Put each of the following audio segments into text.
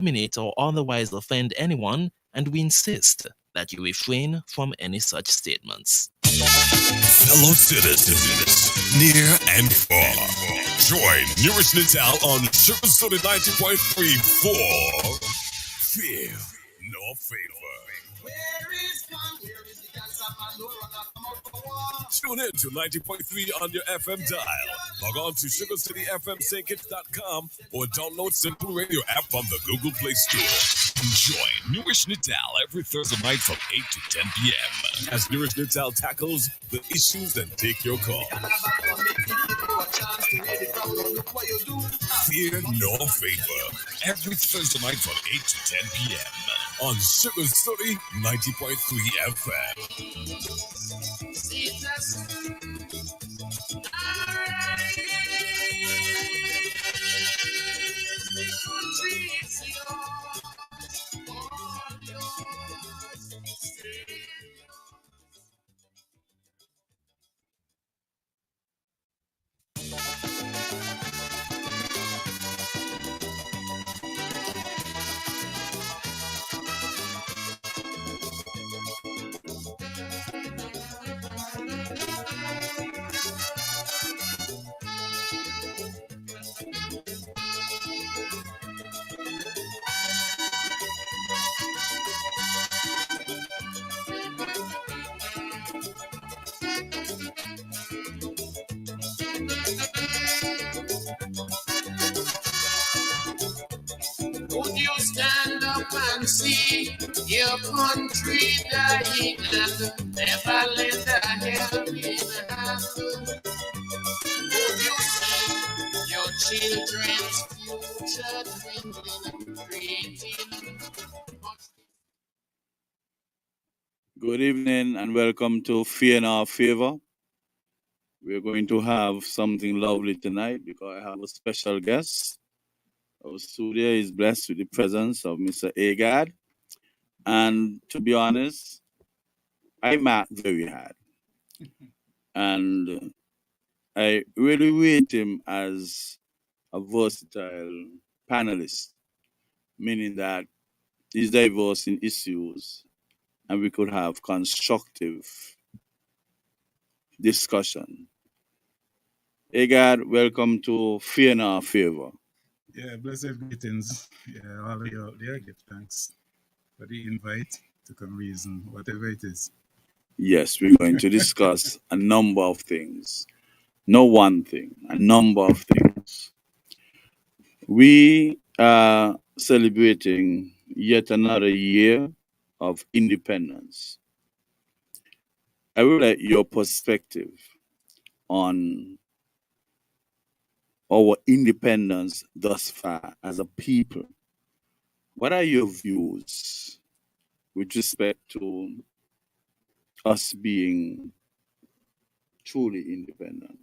discriminate or otherwise offend anyone, and we insist that you refrain from any such statements. Fellow citizens, near and far, join NewRish Nital on Sugar City 90.3 for Fear No Favor. Tune in to 90.3 on your FM dial. Log on to sugarcityfmsinkits.com or download Simple Radio app from the Google Play Store. Join NewRish Nital every Thursday night from 8 to 10 p.m. as NewRish Nital tackles the issues and take your call. Fear No Favor every Thursday night from 8 to 10 p.m. on Sugar City 90.3 FM. Would you stand up and see your country dying and never lend a helping hand? Would you see your children's future dwindling, creating? Good evening and welcome to Fear No Favor. We're going to have something lovely tonight because I have a special guest. Our studio is blessed with the presence of Mr. Agad. And to be honest, I marked very hard. And I really rate him as a versatile panelist, meaning that he's diverse in issues and we could have constructive discussion. Agad, welcome to Fear No Favor. Yeah, blessed greetings. Yeah, all of you out there, give thanks for the invite to come reason, whatever it is. Yes, we're going to discuss a number of things. No one thing, a number of things. We are celebrating yet another year of independence. I would like your perspective on our independence thus far as a people. What are your views with respect to us being truly independent?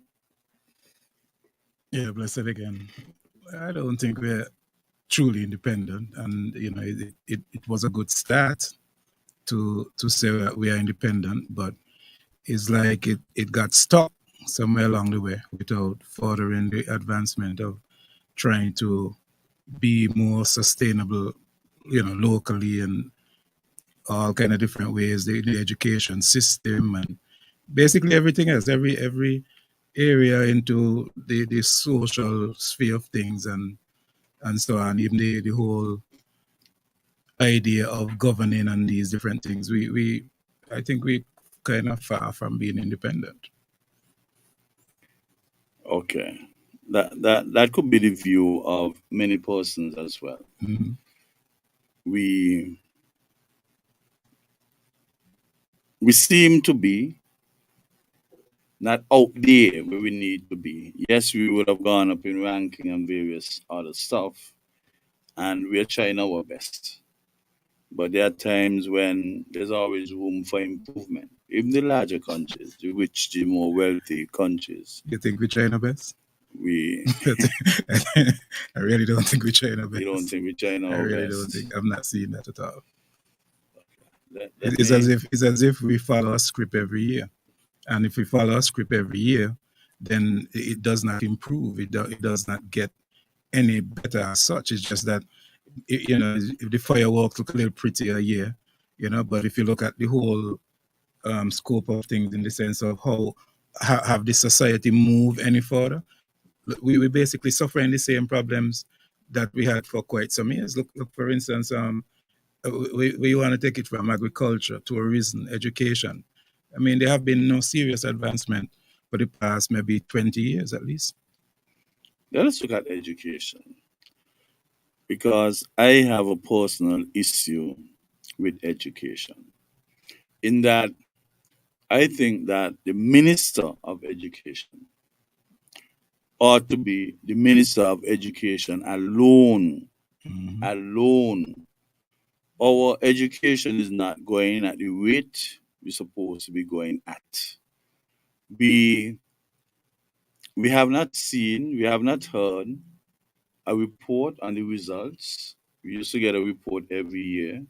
Yeah, blessed again. I don't think we're truly independent, and you know, it was a good start to say that we are independent, but it's like it got stuck somewhere along the way without furthering the advancement of trying to be more sustainable, you know, locally and all kind of different ways, the education system and basically everything else, every area into the social sphere of things and so on, even the whole idea of governing and these different things. I think we kind of far from being independent. Okay. That could be the view of many persons as well. Mm-hmm. We seem to be not out there where we need to be. Yes, we would have gone up in ranking and various other stuff, and we're trying our best. But there are times when there's always room for improvement. Even the larger countries, the rich, the more wealthy countries. You think we're trying our best? I really don't think we're trying our best. You don't think we're trying our best? I really don't think. I'm not seeing that at all. It's as if we follow a script every year. And if we follow a script every year, then it does not improve. It does not get any better as such. It's just that if the fireworks look a little prettier, yeah, but if you look at the whole scope of things in the sense of how have the society moved any further, we basically suffering the same problems that we had for quite some years. Look for instance, we want to take it from agriculture, tourism, education. I mean, there have been no serious advancement for the past maybe 20 years at least. Let us look at education, because I have a personal issue with education. In that, I think that the Minister of Education ought to be the Minister of Education alone. Mhm. Alone. Our education is not going at the rate we're supposed to be going at. We have not seen, we have not heard a report on the results. We used to get a report every year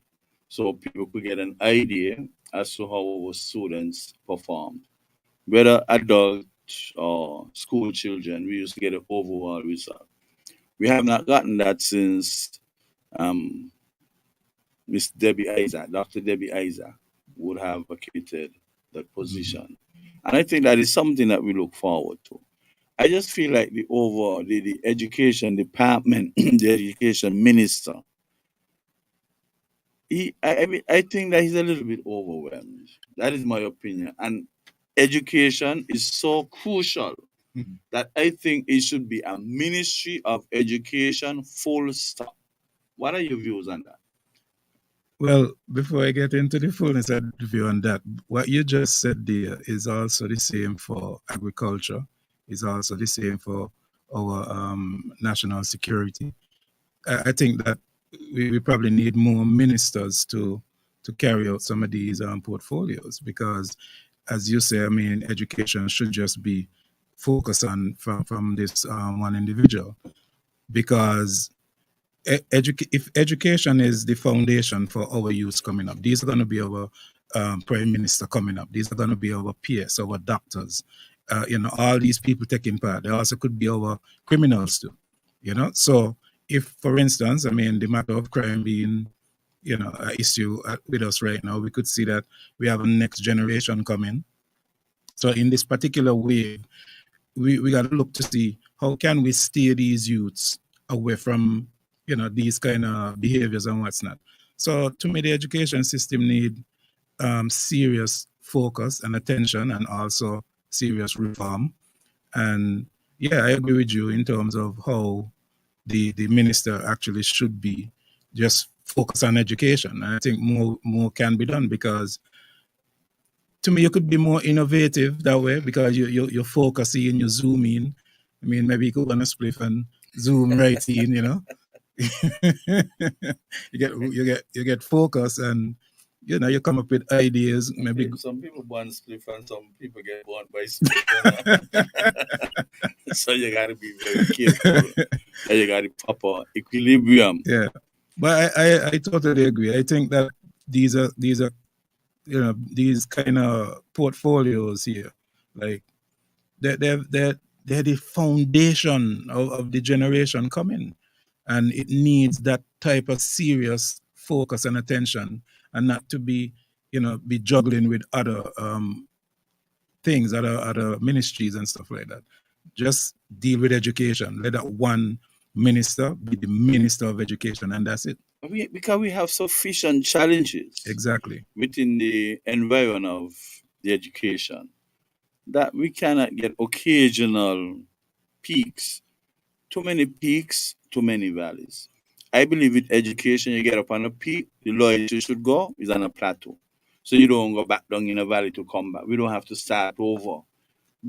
so people could get an idea as to how our students performed. Whether adult or school children, we used to get an overall result. We have not gotten that since um, Miss Debbie Isaac, Dr. Debbie Isaac, would have vacated that position. And I think that is something that we look forward to. I just feel like the education department, the education minister, I think that he's a little bit overwhelmed. That is my opinion. And education is so crucial that I think it should be a ministry of education, full stop. What are your views on that? Well, before I get into the fullness of the view on that, what you just said there is also the same for agriculture, is also the same for our national security. I think that we probably need more ministers to carry out some of these portfolios, because, as you say, I mean, education should just be focused on from this one individual, because if education is the foundation for our youth coming up, these are going to be our prime minister coming up. These are going to be our peers, our doctors. All these people taking part. They also could be our criminals too. So if, for instance, I mean, the matter of crime being, an issue with us right now, we could see that we have a next generation coming. So in this particular wave, we got to look to see how can we steer these youths away from these kind of behaviors and what's not. So to me, the education system need serious focus and attention, and also serious reform. And yeah, I agree with you in terms of how the minister actually should be just focus on education. And I think more can be done, because to me, you could be more innovative that way, because you're focusing, you zoom in. I mean, maybe you could want to split and zoom right in, you get focus, and you come up with ideas. Maybe some people burn spliff and some people get burnt by spliff. So you got to be very careful. And you got the proper equilibrium. Yeah, but I totally agree. I think that these are these kind of portfolios here, like they're the foundation of the generation coming, and it needs that type of serious focus and attention, and not to be be juggling with other things, other ministries and stuff like that. Just deal with education. Let that one minister be the minister of education, and that's it. Because we have sufficient challenges Exactly. within the environment of the education that we cannot get occasional peaks. Too many peaks, too many valleys. I believe with education, you get up on a peak, the lowest you should go is on a plateau. So you don't go back down in a valley to come back. We don't have to start over.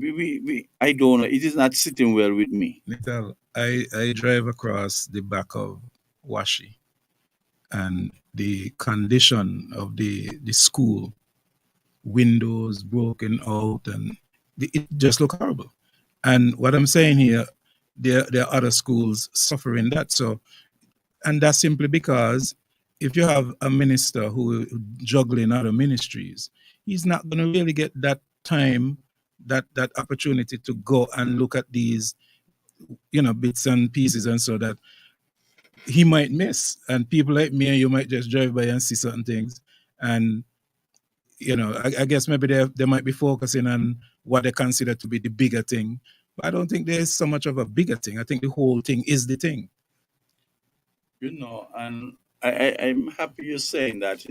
I don't know. It is not sitting well with me. Nital, I drive across the back of Washi, and the condition of the school, windows broken out, and it just look horrible. And what I'm saying here, there are other schools suffering that. So, and that's simply because if you have a minister who juggling other ministries, he's not going to really get that time, that opportunity to go and look at these bits and pieces, and so that he might miss. And people like me and you might just drive by and see certain things. And, I guess maybe they might be focusing on what they consider to be the bigger thing. But I don't think there's so much of a bigger thing. I think the whole thing is the thing. And I'm happy you're saying that,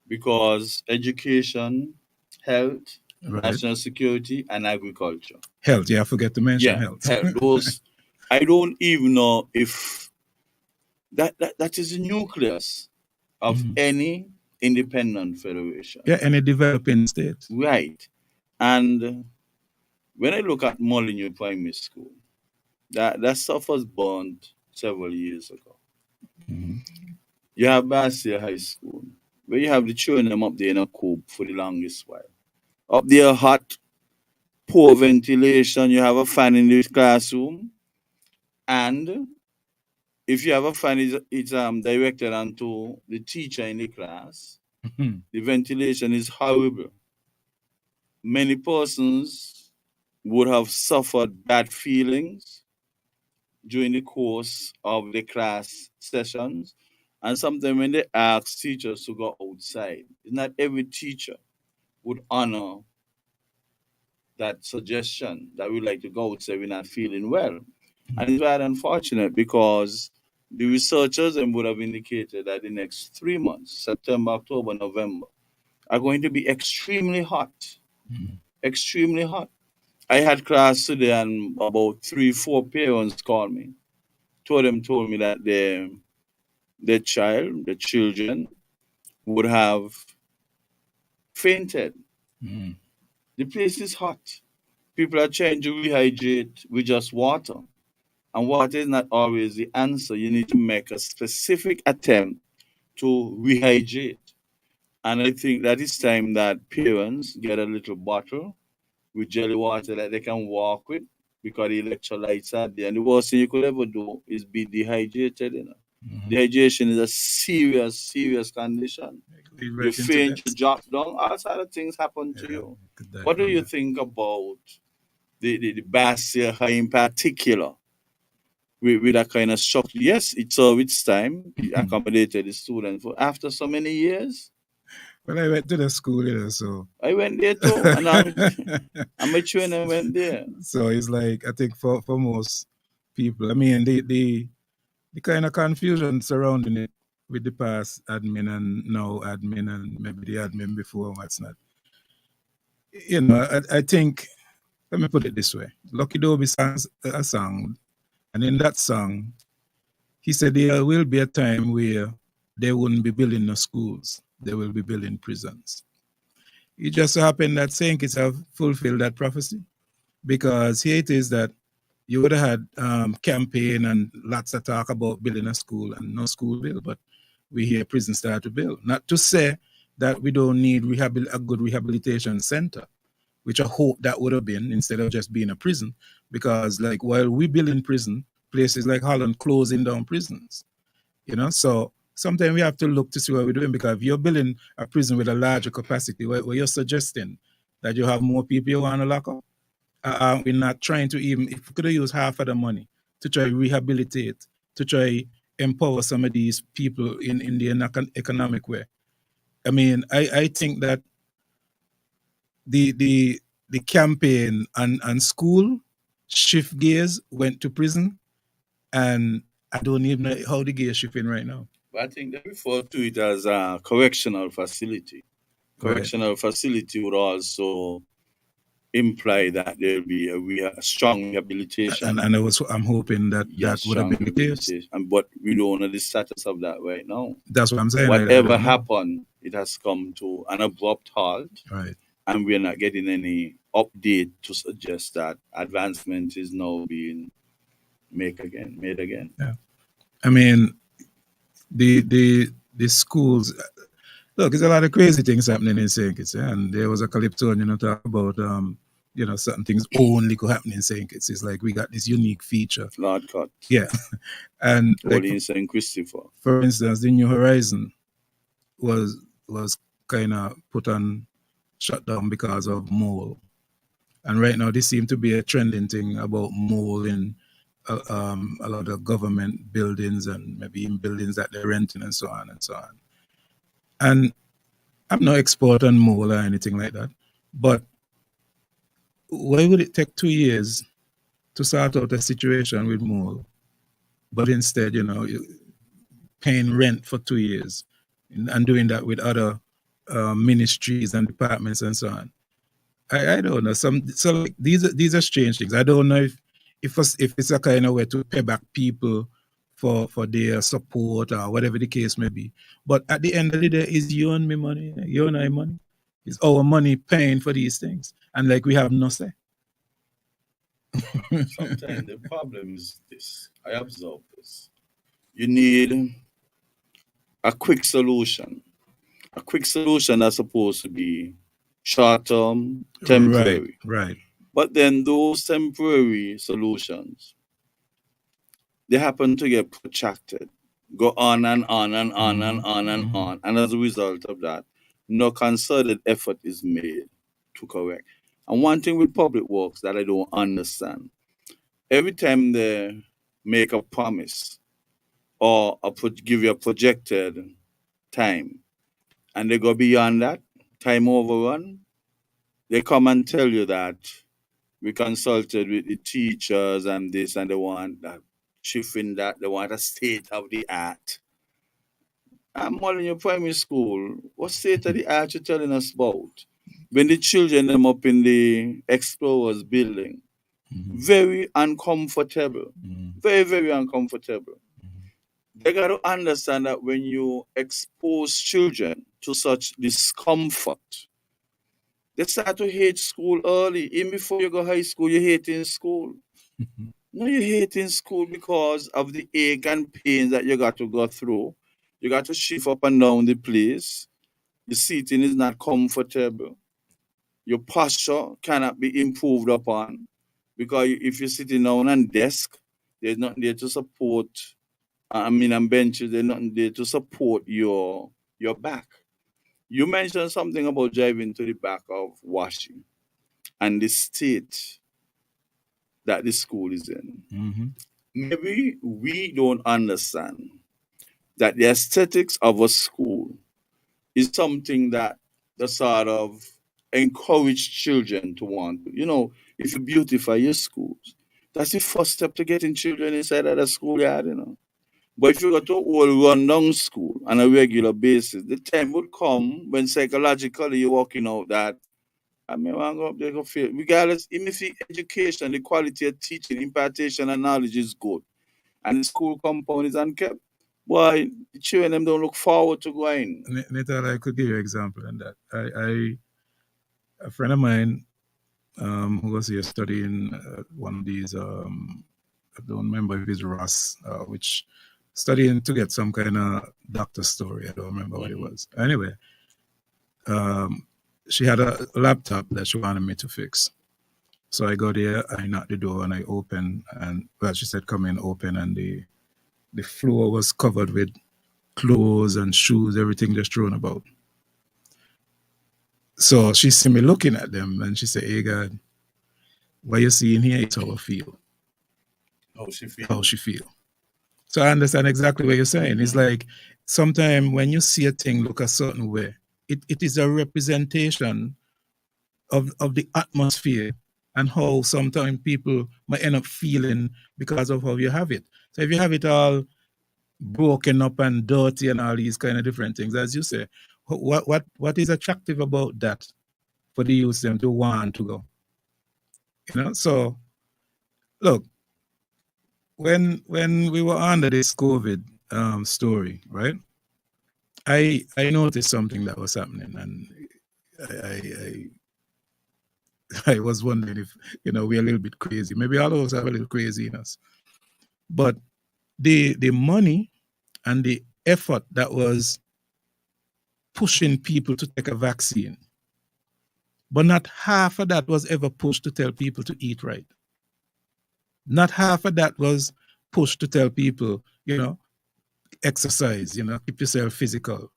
because education, health, Right. national security, and agriculture. Health, I forget to mention health. Those, I don't even know if that is the nucleus of any independent federation. Yeah, any developing state. Right. And when I look at Molyneux Primary School, that stuff was burnt several years ago. You have Basia High School, where you have the children up there in a coop for the longest while. Up there, hot, poor ventilation. You have a fan in the classroom, and if you have a fan, it's directed onto the teacher in the class. The ventilation is horrible. Many persons would have suffered bad feelings during the course of the class sessions. And sometimes when they ask teachers to go outside, not every teacher would honor that suggestion that we like to go outside, we're not feeling well. And it's very unfortunate because the researchers would have indicated that the next 3 months, September, October, November, are going to be extremely hot. Extremely hot. I had class today and about 3-4 parents called me. Told me that their children would have fainted. The place is hot. People are trying to rehydrate with just water. And water is not always the answer. You need to make a specific attempt to rehydrate. And I think that it's time that parents get a little bottle with jelly water that they can walk with, because the electrolytes are there. And the worst thing you could ever do is be dehydrated. Dehydration is a serious, serious condition. You faint, you drop down, all sort of things happen to you. What do you think about the Basia High in particular? With that kind of structure? Yes, it served its time. It accommodated the students. But after so many years, well, I went to the school, so I went there too, and my trainer went there. So it's like, I think for most people, I mean, the kind of confusion surrounding it with the past admin and now admin and maybe the admin before, what's not. I think, let me put it this way. Lucky Dube sang a song, and in that song, he said there will be a time where they wouldn't be building no schools. They will be building prisons. It just so happened that St. Kitts have fulfilled that prophecy, because here it is that you would have had campaign and lots of talk about building a school and no school built, but we hear prison start to build. Not to say that we don't need a good rehabilitation center, which I hope that would have been instead of just being a prison, because like while we build in prison, places like Holland closing down prisons, so sometimes we have to look to see what we're doing, because if you're building a prison with a larger capacity, where you're suggesting that you have more people you want to lock up, we're not trying to even, if we could have used half of the money to try rehabilitate, to try empower some of these people in the economic way. I mean, I think that the campaign and school shift gears went to prison, and I don't even know how the gears shifting right now. But I think they refer to it as a correctional facility. Correctional facility would also imply that there'll be a strong rehabilitation. And I'm hoping that that would have been the case. But we don't know the status of that right now. That's what I'm saying. Whatever happened, it has come to an abrupt halt. Right. And we're not getting any update to suggest that advancement is now being made again. Yeah. I mean, the schools, look, there's a lot of crazy things happening in St. Kitts, and there was a Calyptonian talk about certain things only could happen in St. Kitts. It's like we got this unique feature. Lord cut. Yeah. And only in St. Christopher. For instance, the New Horizon was kind of put on shutdown because of mole. And right now, this seems to be a trending thing about mole in a lot of government buildings and maybe in buildings that they're renting and so on and so on. And I'm no expert on mole or anything like that, but why would it take 2 years to sort out a situation with mole, but instead, you're paying rent for 2 years and doing that with other ministries and departments and so on? I don't know. So like these are strange things. I don't know if it's a kind of way to pay back people for their support or whatever the case may be. But at the end of the day, it's you and me money, you and I money. It's our money paying for these things, and like we have no say. Sometimes the problem is this. I observe this. You need a quick solution. A quick solution that's supposed to be short term, temporary. Right. But then those temporary solutions, they happen to get protracted, go on and on and on and on and on. And as a result of that, no concerted effort is made to correct. And one thing with public works that I don't understand, every time they make a promise or give you a projected time and they go beyond that, time overrun, they come and tell you that we consulted with the teachers and this, and they want that shifting that, they want a state of the art. I'm all in your primary school. What state of the art you telling us about? When the children them up in the Explorers building, very uncomfortable, very, very uncomfortable. They got to understand that when you expose children to such discomfort, they start to hate school early. Even before you go high school, you hate in school. No, you hate in school because of the ache and pain that you got to go through. You got to shift up and down the place. The seating is not comfortable. Your posture cannot be improved upon because if you're sitting down on desk, there's nothing there to support. And benches, there's nothing there to support your back. You mentioned something about driving to the back of Washington and the state that the school is in. Maybe we don't understand that the aesthetics of a school is something that the sort of encourage children to want. If you beautify your schools, that's the first step to getting children inside of the schoolyard. But if you go to a whole rundown school on a regular basis, the time would come when psychologically you're walking out that I mean, I go up there go feel. Regardless, even if the education, the quality of teaching, impartation, and knowledge is good, and the school compound is unkept, boy, the children them don't look forward to going. Nital, I could give you an example on that. A friend of mine who was here studying one of these, I don't remember if it's Ross, which studying to get some kind of doctor story. I don't remember what it was. Anyway, she had a laptop that she wanted me to fix. So I go there, I knock the door and I open, and she said, come in, open, and the floor was covered with clothes and shoes, everything just thrown about. So she see me looking at them and she said, hey God, what you see in here is how I feel. How she feel. So I understand exactly what you're saying. It's like sometimes when you see a thing look a certain way, it is a representation of the atmosphere and how sometimes people might end up feeling because of how you have it. So if you have it all broken up and dirty and all these kind of different things, as you say, what is attractive about that for the youth them to want to go? So look, when we were under this COVID story, right? I noticed something that was happening, and I was wondering if we're a little bit crazy. Maybe all of us have a little crazy in us. But the money and the effort that was pushing people to take a vaccine, but not half of that was ever pushed to tell people to eat right. Not half of that was pushed to tell people, exercise, keep yourself physical.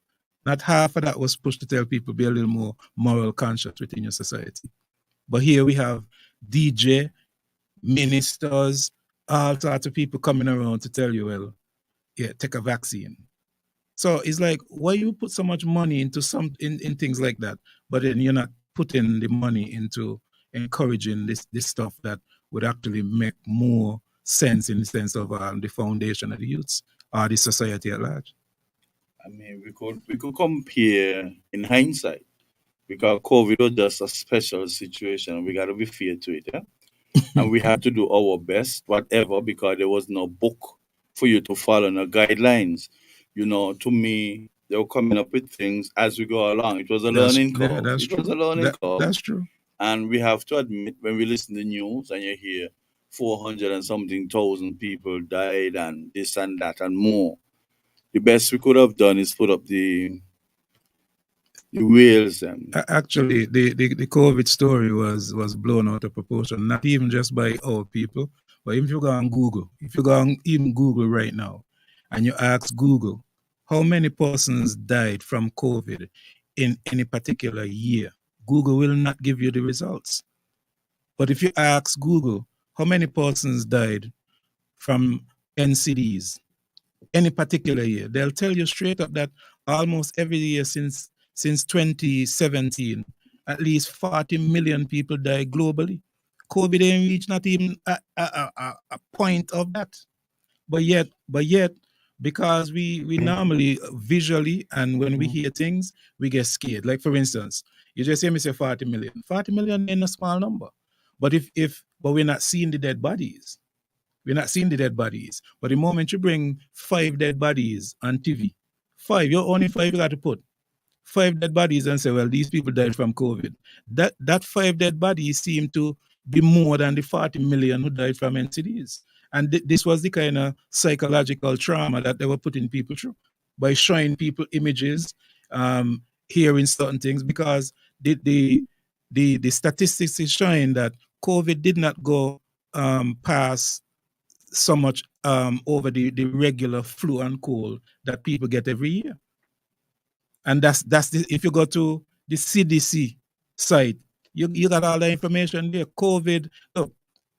Not half of that was pushed to tell people be a little more moral conscious within your society. But here we have DJ, ministers, all sorts of people coming around to tell you, well, yeah, take a vaccine. So it's like, why you put so much money into in things like that, but then you're not putting the money into encouraging this stuff that would actually make more sense in the sense of the foundation of the youths or the society at large. I mean, we could compare in hindsight because COVID was just a special situation. We got to be fair to it, yeah? And we had to do our best, whatever, because there was no book for you to follow, no guidelines. To me, they were coming up with things as we go along. It was a learning curve. That's It was a true. learning curve. That's true. And we have to admit, when we listen to the news and you hear 400 and something thousand people died and this and that and more, the best we could have done is put up the whales and Actually, the COVID story was blown out of proportion, not even just by our people, but if you go on Google, if you go on even Google right now, and you ask Google, how many persons died from COVID in any particular year, Google will not give you the results. But if you ask Google, how many persons died from NCDs, any particular year, they'll tell you straight up that almost every year since 2017, at least 40 million people die globally. COVID ain't reached not even a point of that. But yet, because we normally visually and when we hear things, we get scared. Like for instance, you just hear me say 40 million. 40 million ain't a small number. But but we're not seeing the dead bodies. We're not seeing the dead bodies. But the moment you bring 5 dead bodies on TV, 5, you're only 5 you got to put. 5 dead bodies and say, well, these people died from COVID. That 5 dead bodies seem to be more than the 40 million who died from NCDs. And this was the kind of psychological trauma that they were putting people through by showing people images, hearing certain things, because the statistics is showing that COVID did not go past so much over the regular flu and cold that people get every year. And that's if you go to the CDC site, you got all the information there. COVID, look,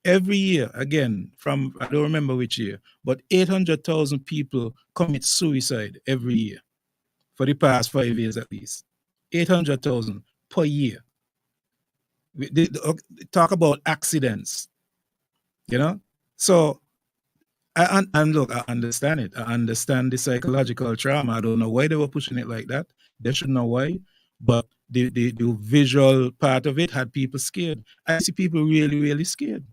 every year, again, from I don't remember which year, but 800,000 people commit suicide every year for the past 5 years at least. 800,000 per year. Talk about accidents, So, and look, I understand it. I understand the psychological trauma. I don't know why they were pushing it like that. They should know why. But the visual part of it had people scared. I see people really, really scared.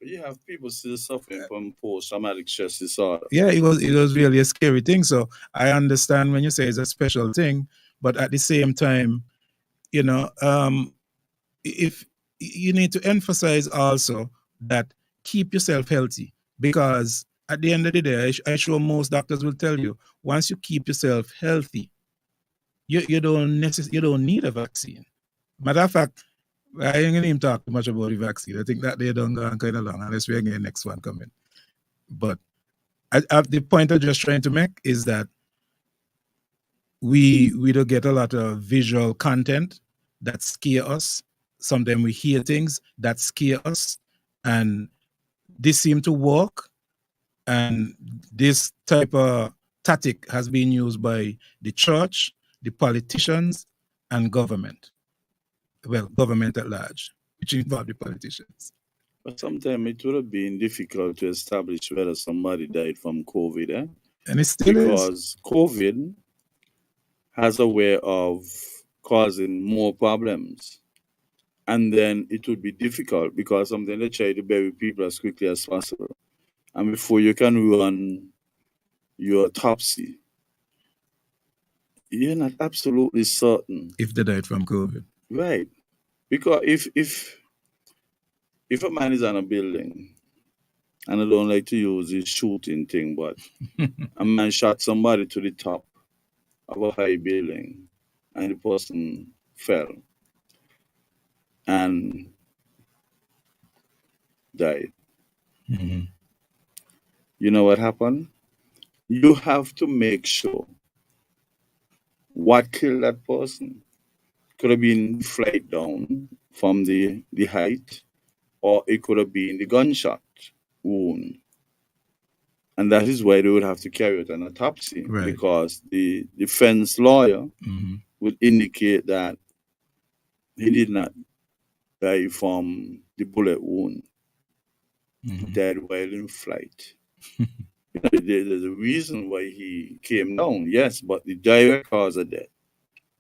you have people still suffering from post-traumatic stress disorder. Yeah, it was really a scary thing. So I understand when you say it's a special thing, but at the same time, if you need to emphasize also that keep yourself healthy, because at the end of the day, I sure most doctors will tell you, once you keep yourself healthy, you don't need a vaccine. Matter of fact, I ain't gonna even talk too much about the vaccine. I think that they don't go on kind of long unless we're getting the next one coming. But the point I'm just trying to make is that we don't get a lot of visual content that scare us. Sometimes we hear things that scare us, and this seemed to work. And this type of tactic has been used by the church, the politicians, and government. Well, government at large, which involve the politicians. But sometimes it would have been difficult to establish whether somebody died from COVID, And it still because COVID has a way of causing more problems. And then it would be difficult because sometimes they try to bury people as quickly as possible. And before you can run your autopsy, you're not absolutely certain if they died from COVID. Right. Because if a man is on a building, and I don't like to use this shooting thing, but a man shot somebody to the top of a high building and the person fell and died. Mm-hmm. You know what happened? You have to make sure what killed that person. Could have been flight down from the height, or it could have been the gunshot wound. And that is why they would have to carry out an autopsy, Right. because the defense lawyer would indicate that he did not die from the bullet wound. He died while in flight. There's a reason why he came down, yes, but the direct cause of death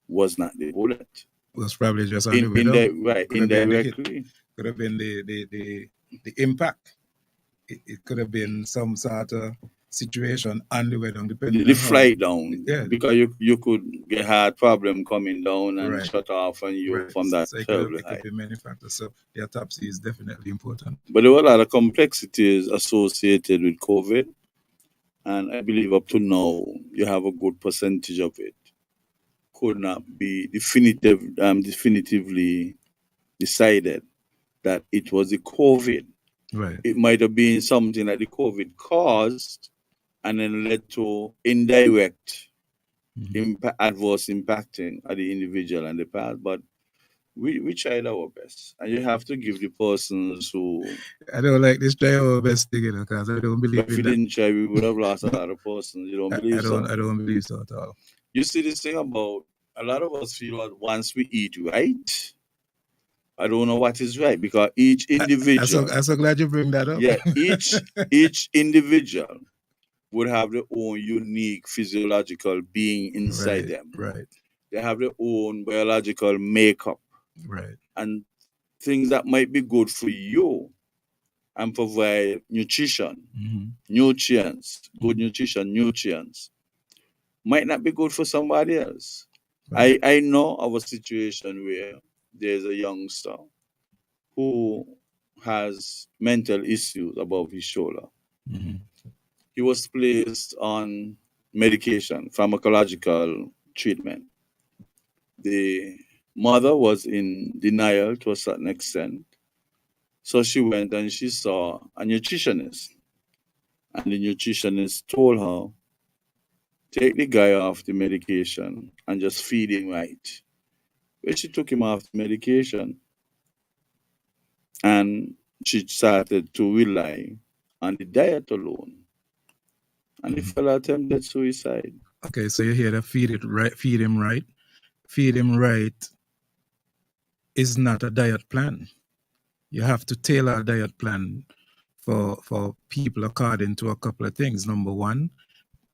was not the bullet. Was probably just on the way down. Right, Could have been the indirectly. Could have been the impact. It could have been some sort of situation on the way down, depending The on how- flight down, Yeah. because you could get heart problem coming down and Right. shut off on you Right. from that So it terrible could height. be many factors. So the autopsy is definitely important. But there were a lot of complexities associated with COVID, and I believe up to now you have a good percentage of it could not be definitively decided that it was the COVID. Right. It might have been something that the COVID caused and then led to indirect adverse impacting of the individual and the past. But we tried our best. And you have to give the persons who... I don't like this try our best thing, because I don't believe If we in that. didn't try, we would have lost a lot of persons. You don't believe so? I don't believe so at all. You see this thing about, a lot of us feel that once we eat right, I don't know what is right, because each individual... I'm so glad you bring that up. Yeah, each individual would have their own unique physiological being inside them. Right. They have their own biological makeup. Right. And things that might be good for you and provide nutrition, nutrients, good nutrition, nutrients, might not be good for somebody else. Right. I know of a situation where there's a youngster who has mental issues above his shoulder. He was placed on medication, pharmacological treatment. The mother was in denial to a certain extent. So she went and she saw a nutritionist. And the nutritionist told her, take the guy off the medication and just feed him right. But she took him off the medication. And she started to rely on the diet alone. And the fella attempted suicide. Okay, so you hear that feed him right. Feed him right is not a diet plan. You have to tailor a diet plan for people according to a couple of things. Number one,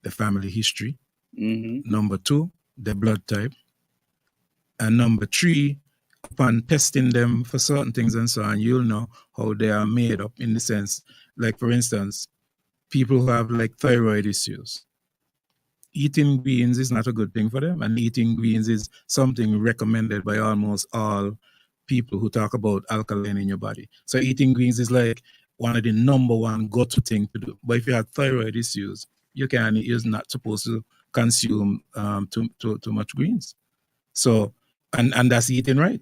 the family history. Number two, the blood type. And number three, upon testing them for certain things and so on, you'll know how they are made up, in the sense, like for instance, people who have like thyroid issues. Eating greens is not a good thing for them, and eating greens is something recommended by almost all people who talk about alkaline in your body. So eating greens is like one of the number one go-to thing to do. But if you have thyroid issues, you're not supposed to consume too much greens. So and that's eating right.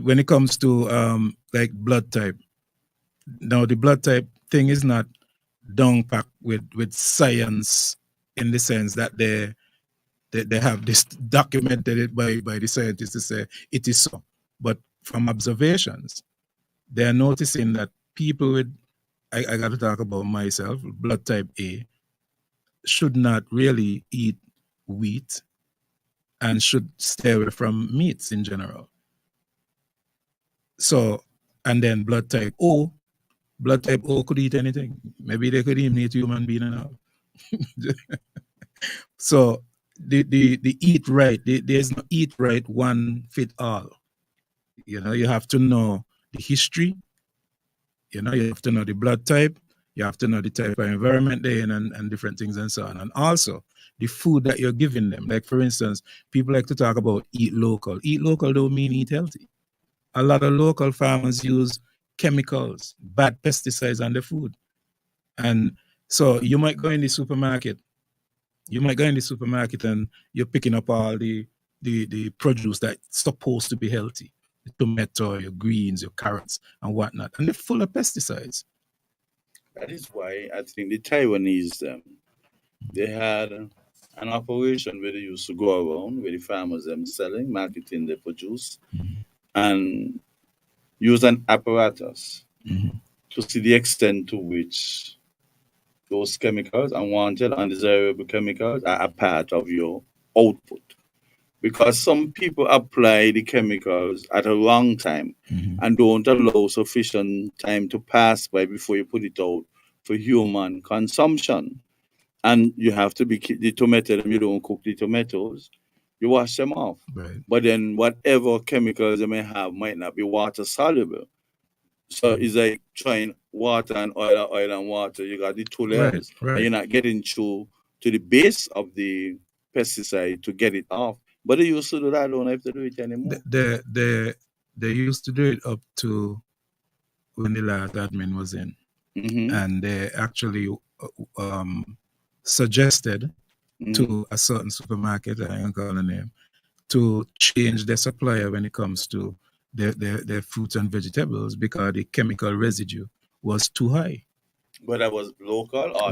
When it comes to like blood type, now the blood type thing is not down packed with science, in the sense that they have this documented it by the scientists to say it is so. But from observations, they're noticing that people with, I got to talk about myself, blood type A, should not really eat wheat and should stay away from meats in general. So, and then blood type O could eat anything. Maybe they could even eat human being and all. So the eat right, there's no eat right one fit all. You have to know the history. You have to know the blood type. You have to know the type of environment they're in, and different things and so on. And also the food that you're giving them. Like for instance, people like to talk about eat local. Eat local don't mean eat healthy. A lot of local farmers use chemicals, bad pesticides on the food. And so you might go in the supermarket. And you're picking up all the produce that's supposed to be healthy. The tomato, your greens, your carrots, and whatnot. And they're full of pesticides. That is why I think the Taiwanese, they had an operation where they used to go around where the farmers selling, marketing their produce, and use an apparatus to see the extent to which those chemicals, unwanted, undesirable chemicals, are a part of your output. Because some people apply the chemicals at a wrong time and don't allow sufficient time to pass by before you put it out for human consumption. And you have to be the tomato, you don't cook the tomatoes, you wash them off. Right. But then whatever chemicals they may have might not be water soluble. So it's like trying water and oil and water. You got the two layers, Right. and you're not getting through to the base of the pesticide to get it off. But they used to do that. I don't have to do it anymore. They used to do it up to when the last admin was in, and they actually suggested to a certain supermarket, I ain't gonna call the name, to change their supplier when it comes to their fruits and vegetables because the chemical residue was too high. But that was local or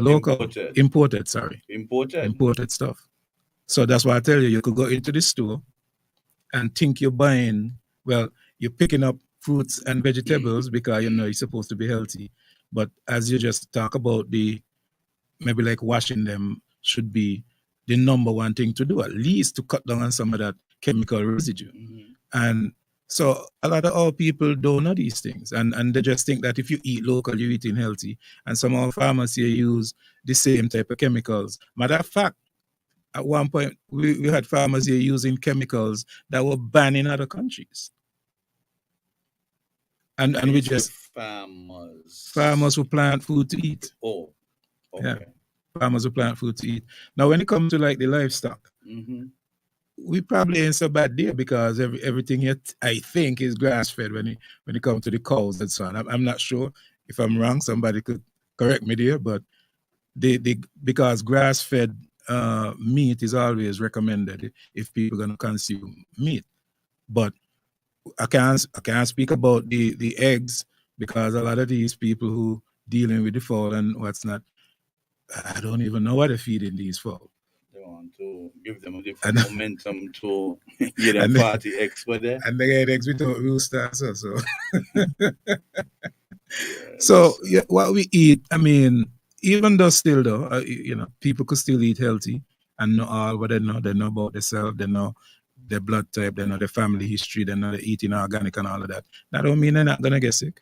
imported? Imported stuff. So that's why I tell you could go into the store and think you're buying, well, you're picking up fruits and vegetables because you know you're supposed to be healthy. But as you just talk about maybe like washing them should be the number one thing to do, at least to cut down on some of that chemical residue. And so a lot of our people don't know these things. And they just think that if you eat local, you're eating healthy. And some of our farmers here use the same type of chemicals. Matter of fact, at one point, we had farmers here using chemicals that were banned in other countries. And we just... Farmers who plant food to eat. Oh, okay. Yeah. Farmers who plant food to eat. Now, when it comes to like the livestock, we probably ain't so bad there because everything here, I think, is grass-fed when it comes to the cows and so on. I'm not sure. If I'm wrong, somebody could correct me there, but because grass-fed meat is always recommended if people are going to consume meat. But I can't speak about the eggs because a lot of these people who dealing with the fowl and what's not, I don't even know what they're feeding these fowl. They want to give them a different momentum to get them party eggs for them. And they get eggs without rooster so. So yeah, what we eat, I mean, even though still though, you know, people could still eat healthy and know all what they know about themselves, they know their blood type, they know their family history, they know they're eating organic and all of that. That don't mean they're not gonna get sick.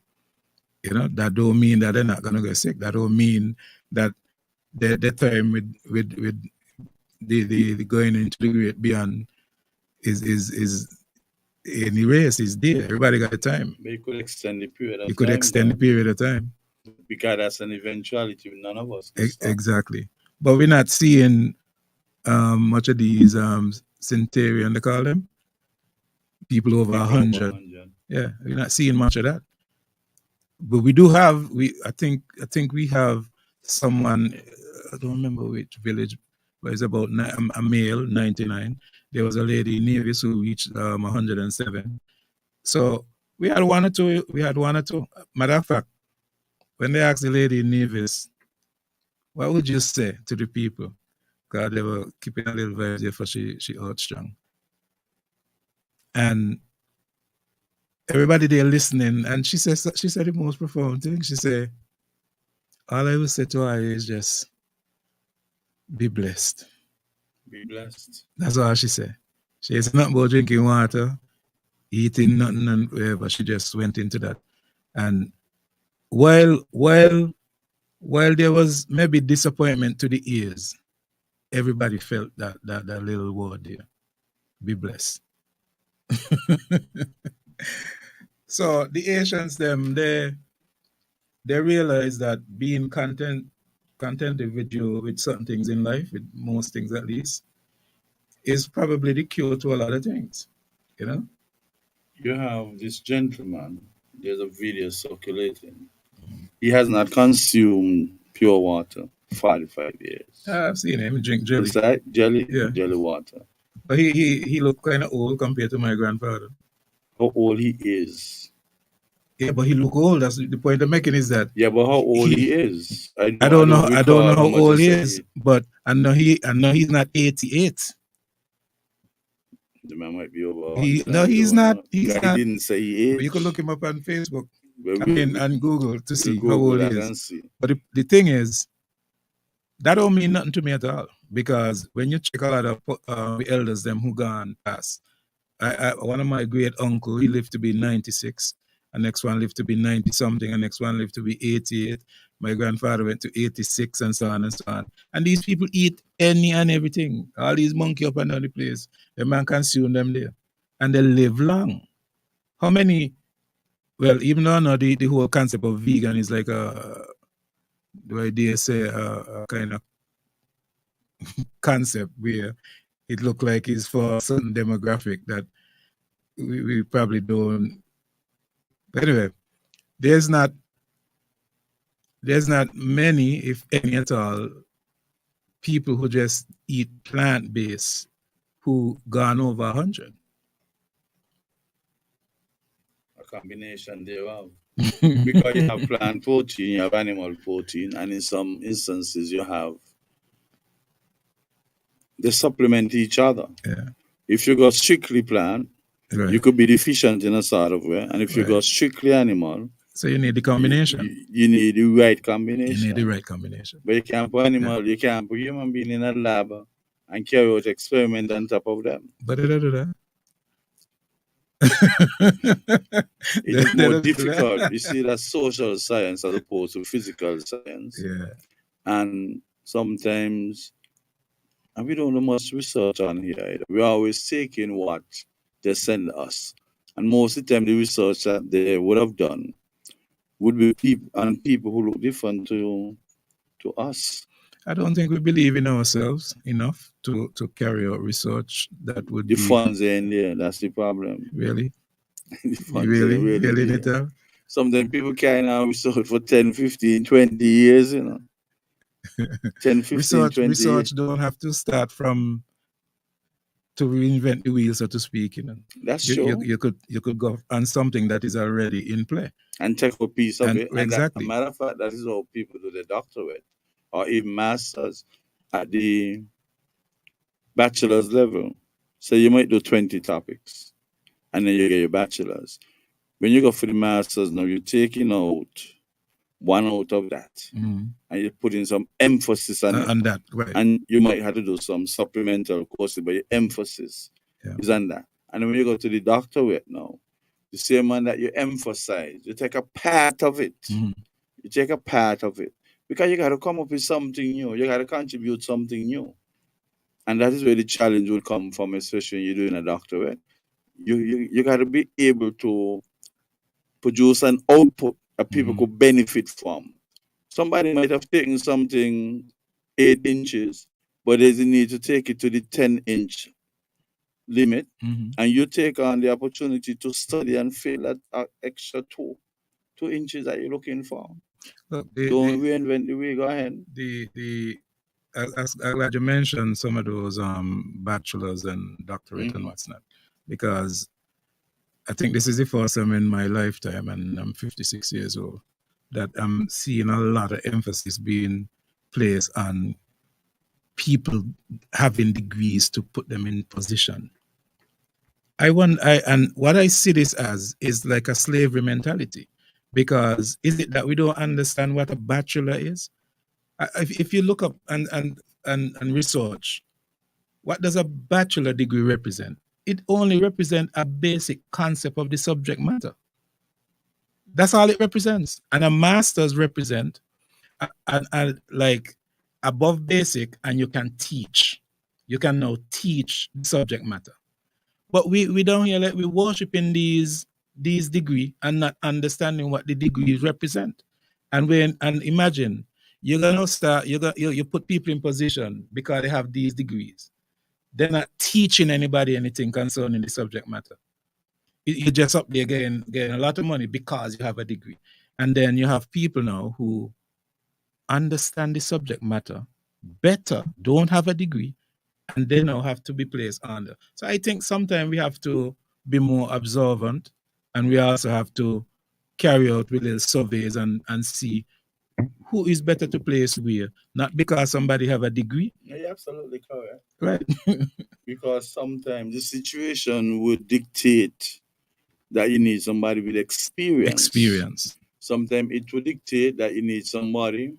You know, that don't mean that they're not gonna get sick. That don't mean that their time with the going into the great beyond is any race is there. Everybody got the time. But you could extend the period of time. You could extend the period of time. Because that's an eventuality none of us. Exactly. But we're not seeing much of these centurion, they call them. People over 100. Yeah, we're not seeing much of that. But we do have, I think we have someone, I don't remember which village, but it's about a male, 99. There was a lady in Nevis who reached 107. So we had one or two. Matter of fact, when they asked the lady in Nevis, what would you say to the people? Because they were keeping a little vibe there for she out strong. And everybody there listening, and she said the most profound thing. She said, all I will say to her is just be blessed. Be blessed. That's all she said. She said nothing about drinking water, eating nothing and whatever. She just went into that. And while there was maybe disappointment to the ears, everybody felt that little word there. Be blessed. So the Asians, they realize that being contented with certain things in life, with most things at least, is probably the cure to a lot of things, you know? You have this gentleman, there's a video circulating. He has not consumed pure water 45 years. I've seen him drink jelly. Is that jelly? Yeah. Jelly water. But he looked kind of old compared to my grandfather. How old he is? Yeah, but he look old. That's the point I'm making is that. Yeah, but how old he is? I don't know how old he is, but I know he's not 88. The man might be over. He's not. He didn't say he is. You can look him up on Facebook. And Google to see how old he is. But the thing is, That don't mean nothing to me at all, because when you check a lot of elders them who gone past, one of my great uncle, he lived to be 96. The next one lived to be 90 something. The next one lived to be 88. My grandfather went to 86, and so on and so on. And these people eat any and everything. All these monkey up and down the place. The man consume them there. And they live long. How many? Well, even though I know the whole concept of vegan is like the way they say a kind of concept where it look like it's for a certain demographic that we probably don't. But anyway, there's not many, if any at all, people who just eat plant-based who gone over 100. A combination thereof. Because you have plant protein, you have animal protein, and in some instances you have, they supplement each other. Yeah. If you go strictly plant, Right. you could be deficient in a sort of way. And if you Right. go strictly animal, So you need the combination. you need the right combination. You need the right combination. But you can't put animal, you can't put human being in a lab and carry out experiment on top of them. But they don't do that. It is more difficult. You see, that's social science as opposed to physical science. Yeah. And sometimes, and we don't do much research on here either. We're always taking what they send us. And most of the time, the research that they would have done would be people who look different to us. I don't think we believe in ourselves enough to carry out research that would The be... funds are in there. That's the problem. Really? The funds Really? are really Really, there. Nital? Sometimes people carry out research for 10, 15, 20 years, 10, 15, research 20 years. don't have to start from to reinvent the wheel, so to speak. That's true. You could go on something that is already in play and take a piece of it. Exactly. And that, a matter of fact, that is how people do their doctorate or even masters at the bachelor's level. So you might do 20 topics and then you get your bachelor's. When you go for the masters now, you're taking out one out of that and you're putting some emphasis on that. Right. And you might have to do some supplemental courses, but your emphasis is on that. And then when you go to the doctorate now, the same one that you emphasize, you take a part of it. You take a part of it. Because you got to come up with something new. You got to contribute something new. And that is where the challenge will come from, especially when you're doing a doctorate. You got to be able to produce an output that people could benefit from. Somebody might have taken something 8 inches, but there's a need to take it to the 10-inch limit, and you take on the opportunity to study and fill that extra 2 inches that you're looking for. Look, don't reinvent the wheel. Go ahead. I'm glad you mentioned some of those bachelors and doctorate and what's not, because I think this is the first time in my lifetime, and I'm 56 years old, that I'm seeing a lot of emphasis being placed on people having degrees to put them in position. And what I see this as is like a slavery mentality, because is it that we don't understand what a bachelor is? If you look up and research, what does a bachelor degree represent? It only represents a basic concept of the subject matter. That's all it represents. And a master's represent like above basic, and you can teach. You can now teach the subject matter. But we down here, like, we worshiping these degrees and not understanding what the degrees represent. And imagine you're gonna start, you put people in position because they have these degrees. They're not teaching anybody anything concerning the subject matter. You're just up there getting a lot of money because you have a degree. And then you have people now who understand the subject matter better, don't have a degree, and they now have to be placed under. So I think sometimes we have to be more observant, and we also have to carry out with little surveys and see who is better to place where, not because somebody have a degree. Yeah, you're absolutely correct. Right. Because sometimes the situation would dictate that you need somebody with experience. Sometimes it would dictate that you need somebody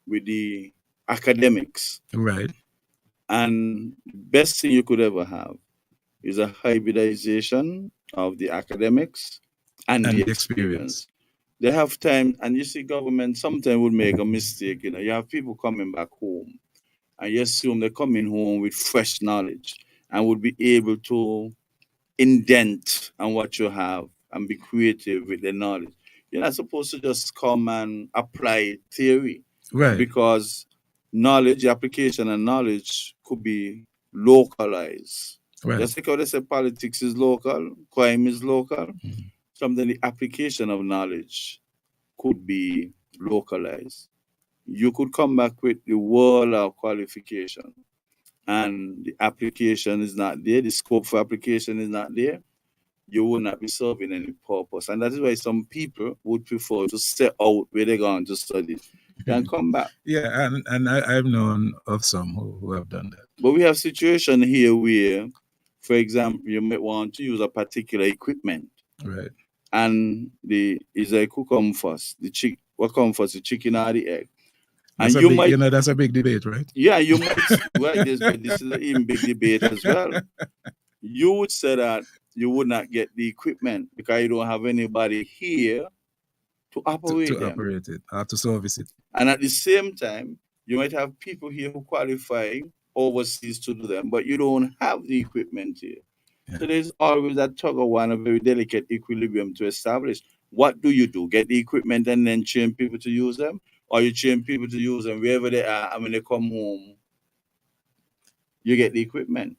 with the academics. Right. And the best thing you could ever have is a hybridization of the academics and And the the experience. experience. They have time, and you see, government sometimes would make a mistake. You have people coming back home, and you assume they're coming home with fresh knowledge and would be able to indent on what you have and be creative with the knowledge. You're not supposed to just come and apply theory, Right. because knowledge, application, and knowledge could be localized. Right. Just like how they say politics is local, crime is local, something the application of knowledge could be localized. You could come back with the world of qualification, and the application is not there, the scope for application is not there, you will not be serving any purpose. And that is why some people would prefer to stay out where they're going to study than come back. Yeah, and I've known of some who have done that. But we have situation here where, for example, you might want to use a particular equipment, Right. and the is like who come first, what come first, the chicken or the egg? That's And a you big, might, that's a big debate, right? yeah, you might, right, this is an even big debate as well. You would say that you would not get the equipment because you don't have anybody here to operate To them. operate it or to service it. And at the same time, you might have people here who qualify overseas to do them, but you don't have the equipment here. Yeah. So there's always that tug of war and a very delicate equilibrium to establish. What do? Get the equipment and then train people to use them? Or you train people to use them wherever they are, and when they come home, you get the equipment.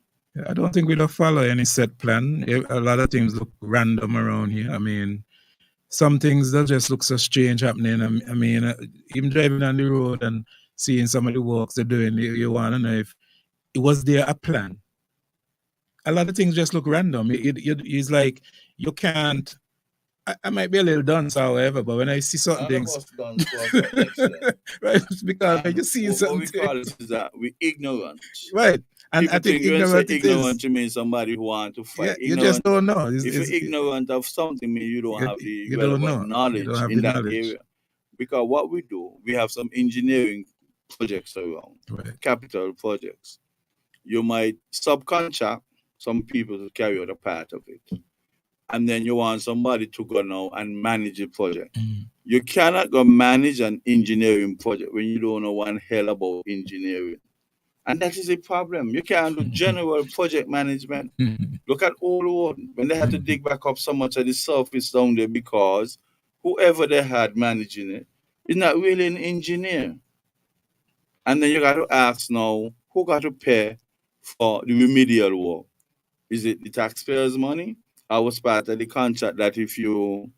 I don't think we don't follow any set plan. A lot of things look random around here. I mean, some things that just look so strange happening. I mean, even driving on the road and seeing some of the works they're doing, you want to know if it was there a plan. A lot of things just look random. It's like you can't. I might be a little dunce, however, but when I see certain things, right? Because I just see something. What we call it is that we ignorant, right? And people I think ignorant to mean somebody who want to fight. Yeah, you just don't know. If you're ignorant of something, mean you don't have the you don't know. knowledge You don't have in the that knowledge. area. Because what we do, we have some engineering projects around, Right. capital projects. You might subcontract some people to carry out a part of it, and then you want somebody to go now and manage the project. You cannot go manage an engineering project when you don't know one hell about engineering. And that is a problem. You can't do general project management. Look at Old Road, when they had to dig back up so much of the surface down there because whoever they had managing it is not really an engineer. And then you got to ask now, who got to pay for the remedial work? Is it the taxpayers' money? I was part of the contract that if you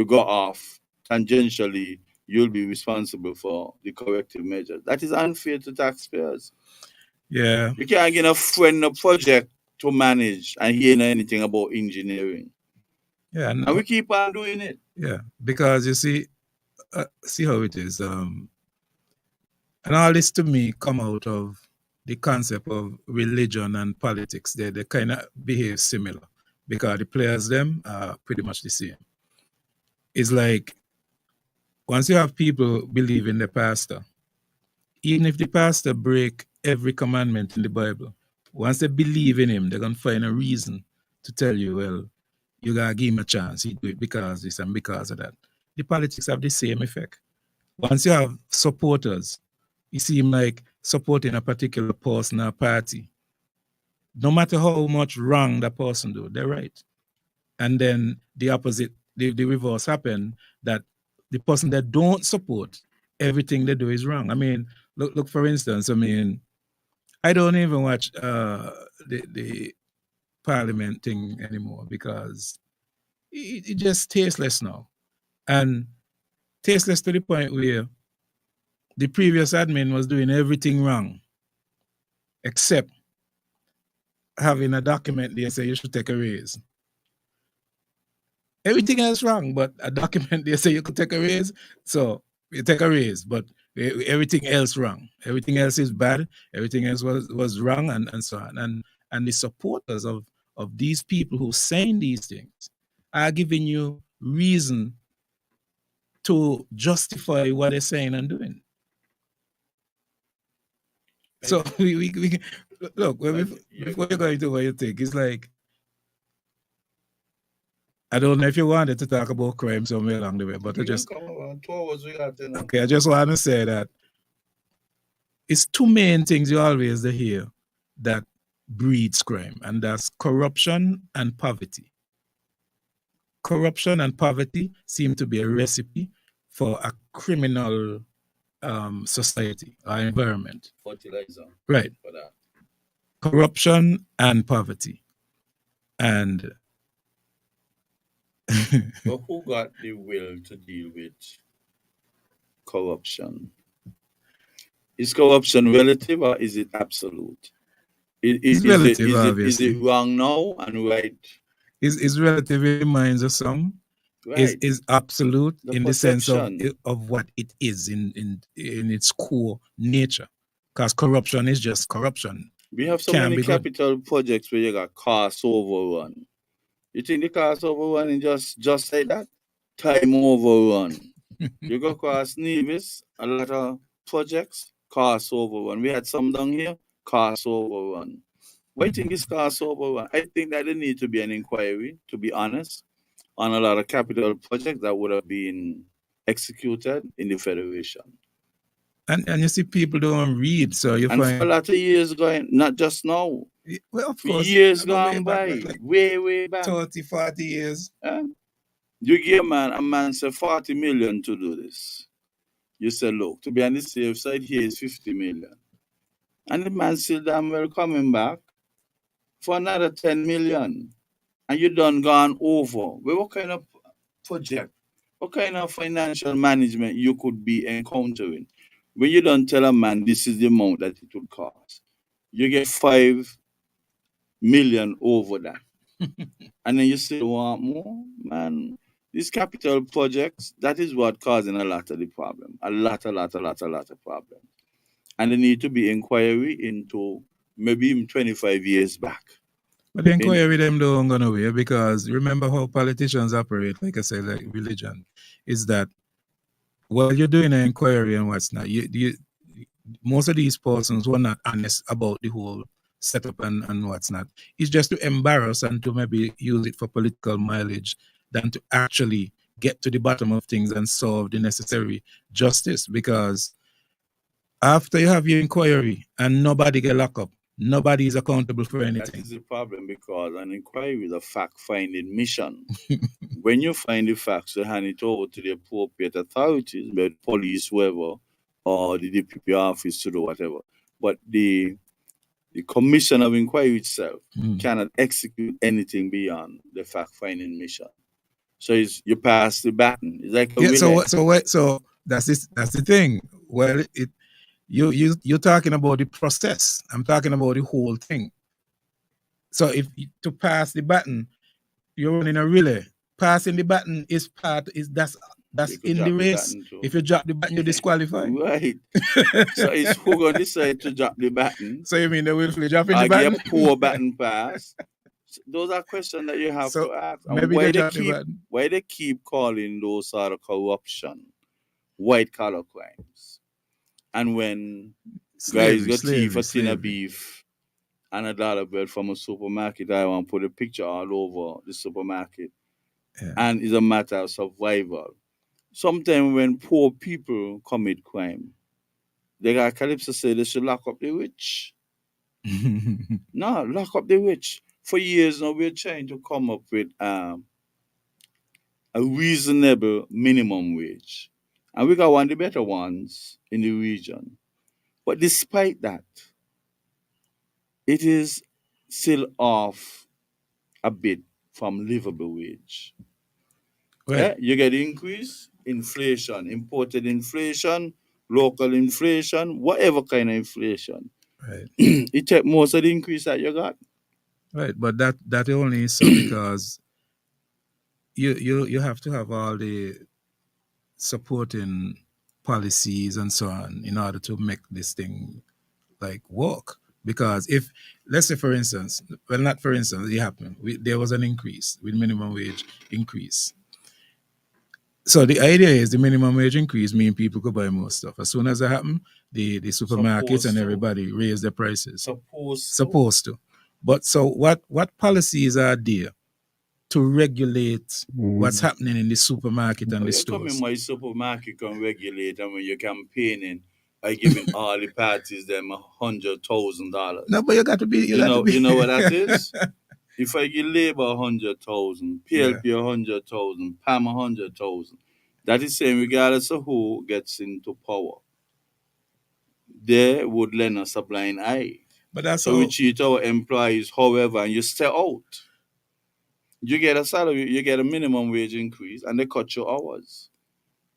go off tangentially, you'll be responsible for the corrective measures. That is unfair to taxpayers. Yeah. You can't get a friend a project to manage and hear anything about engineering. Yeah. No. And we keep on doing it. Yeah, because you see how it is. And all this to me come out of the concept of religion and politics. They kind of behave similar because the players them are pretty much the same. It's like once you have people believe in the pastor, even if the pastor break every commandment in the Bible, once they believe in him, they're going to find a reason to tell you, well, you got to give him a chance. He do it because this and because of that. The politics have the same effect. Once you have supporters, you seem like supporting a particular person or party. No matter how much wrong that person do, they're right. And then the opposite, the reverse happen, that the person that don't support, everything they do is wrong. I mean, look for instance, I mean, I don't even watch the parliament thing anymore because it just tasteless now. And tasteless to the point where the previous admin was doing everything wrong except having a document there say you should take a raise. Everything else wrong, but a document there say you could take a raise, so you take a raise, but everything else wrong. Everything else is bad. Everything else was wrong, and so on. And the supporters of these people who saying these things are giving you reason to justify what they're saying and doing. So we look Yeah, before you go into what you think, it's like I don't know if you wanted to talk about crime somewhere along the way, but I just come on, 2 hours we got okay. I just want to say that it's two main things you always hear that breeds crime, and that's corruption and poverty. Corruption and poverty seem to be a recipe for a criminal society or environment. fertilizer Right. for that. Corruption and poverty. And But who got the will to deal with corruption? Is corruption relative or is it absolute? it's relative, is obviously. it wrong now and right? Is relative in the minds of some. Right. Is absolute The in the sense perception. of what it is in its core nature. Because corruption is just corruption. We have so Can many be good. capital projects where you got cost overrun. You think the cost overrun is just like that? Time overrun. You go across Nevis, a lot of projects, cost overrun. We had some down here, cost overrun. What do you think is cost overrun? I think that there need to be an inquiry, to be honest, on a lot of capital projects that would have been executed in the Federation. And you see people don't read, so you And find for a lot of years going, not just now, well, of for course, years go way gone back, by, like way back. 30, 40 years. You give a man say 40 million to do this. You say, look, to be on the safe side, here is 50 million. And the man still damn well coming back for another 10 million. And you done gone over. Well, what kind of project, what kind of financial management you could be encountering? When you don't tell a man this is the amount that it would cost, you get 5 million over that. And then you still want more? Man, these capital projects, that is what causing a lot of the problem. A lot of problem. And there need to be inquiry into maybe even 25 years back. But the inquiry them don't go nowhere, because remember how politicians operate, like I said, like religion, is that while you're doing an inquiry and what's not, you most of these persons who are not honest about the whole setup and what's not, it's just to embarrass and to maybe use it for political mileage than to actually get to the bottom of things and solve the necessary justice. Because after you have your inquiry and nobody get locked up, nobody is accountable for anything. That is the problem, because an inquiry is a fact-finding mission. When you find the facts, you hand it over to the appropriate authorities, be it police, whoever, or the DPP office to do whatever. But the commission of inquiry itself cannot execute anything beyond the fact-finding mission. So you pass the baton. It's like a relay. So that's the thing. Well, you're talking about the process. I'm talking about the whole thing. So if to pass the baton, you're running a relay. Passing the baton is that's in the race. If you drop the baton, you're disqualified. Right. So it's who gonna decide to drop the baton? So you mean they will dropping the baton? I get poor baton pass. Those are questions that you have to ask. And maybe why they keep calling those sort of corruption white collar crimes? And when guys got thief a tin of beef and $1 bread from a supermarket, I want to put a picture all over the supermarket. Yeah. And it's a matter of survival. Sometimes when poor people commit crime, they got Calypso say they should lock up the rich. No, lock up the rich. For years now, we're trying to come up with a reasonable minimum wage. And we got one of the better ones in the region. But despite that, it is still off a bit from livable wage. Right. Yeah, you get increase, inflation, imported inflation, local inflation, whatever kind of inflation. Right. It take most of the increase that you got. Right, but that only is so because you have to have all the supporting policies and so on in order to make this thing like work. Because if, let's say for instance, well not for instance, it happened. There was an increase with minimum wage increase. So the idea is the minimum wage increase mean people could buy more stuff. As soon as that happen, the supermarkets and everybody raise their prices. Supposed to. But so what policies are there to regulate what's happening in the supermarket and the You come in stores? my supermarket can regulate, and when you're campaigning, I giving all the parties them $100,000. No, but you got to be. You know what that is? If I give Labour 100,000, PLP 100,000, PAM 100,000, that is saying regardless of who gets into power, they would lend us a blind eye. But that's so we cheat our employees, however, and you stay out. You get a salary, you get a minimum wage increase, and they cut your hours.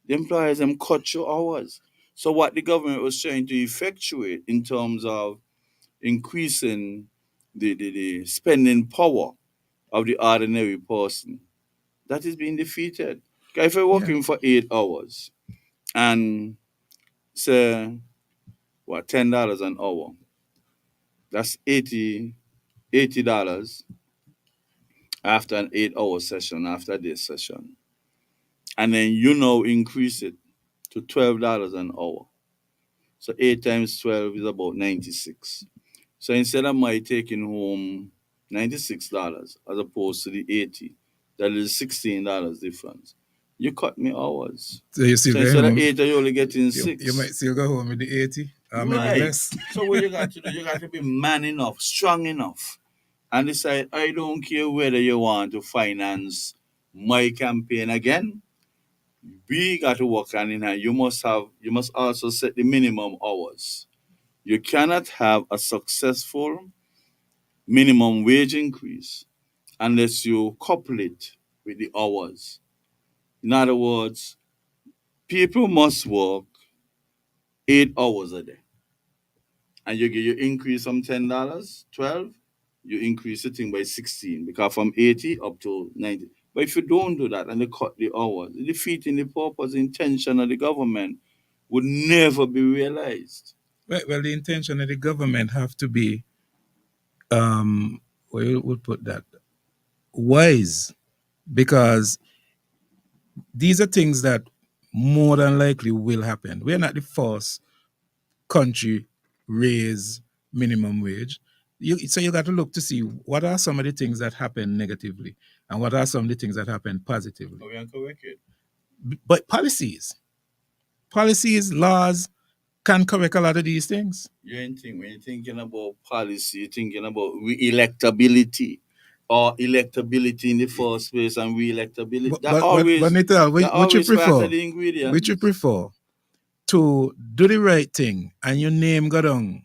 The employers them cut your hours. So what the government was trying to effectuate in terms of increasing the spending power of the ordinary person, that is being defeated. If you're working for 8 hours and say what $10 an hour, that's $80 after an 8-hour session, after this session. And then you now increase it to $12 an hour. So 8 times 12 is about 96. So instead of my taking home $96 as opposed to the 80, that is $16 difference. You cut me hours. So you still so instead of 8, you're only getting 6. You might still go home with the 80 or right. maybe less. So what you got to do, you got to be man enough, strong enough, and decide, I don't care whether you want to finance my campaign again. We got to work hand in hand. You must also set the minimum hours. You cannot have a successful minimum wage increase unless you couple it with the hours. In other words, people must work 8 hours a day. And you increase from $10, 12, you increase the thing by 16, because from 80 up to 90. But if you don't do that and you cut the hours, defeating the purpose, intention of the government would never be realized. Well, the intention of the government have to be, where you would put that, wise, because these are things that more than likely will happen. We're not the first country raise minimum wage. So you got to look to see what are some of the things that happen negatively and what are some of the things that happen positively. We can correct it. But policies, laws can correct a lot of these things. When you're thinking about policy, you're thinking about re-electability or electability in the first place and re-electability. Which you prefer? Which you prefer? To do the right thing and your name go down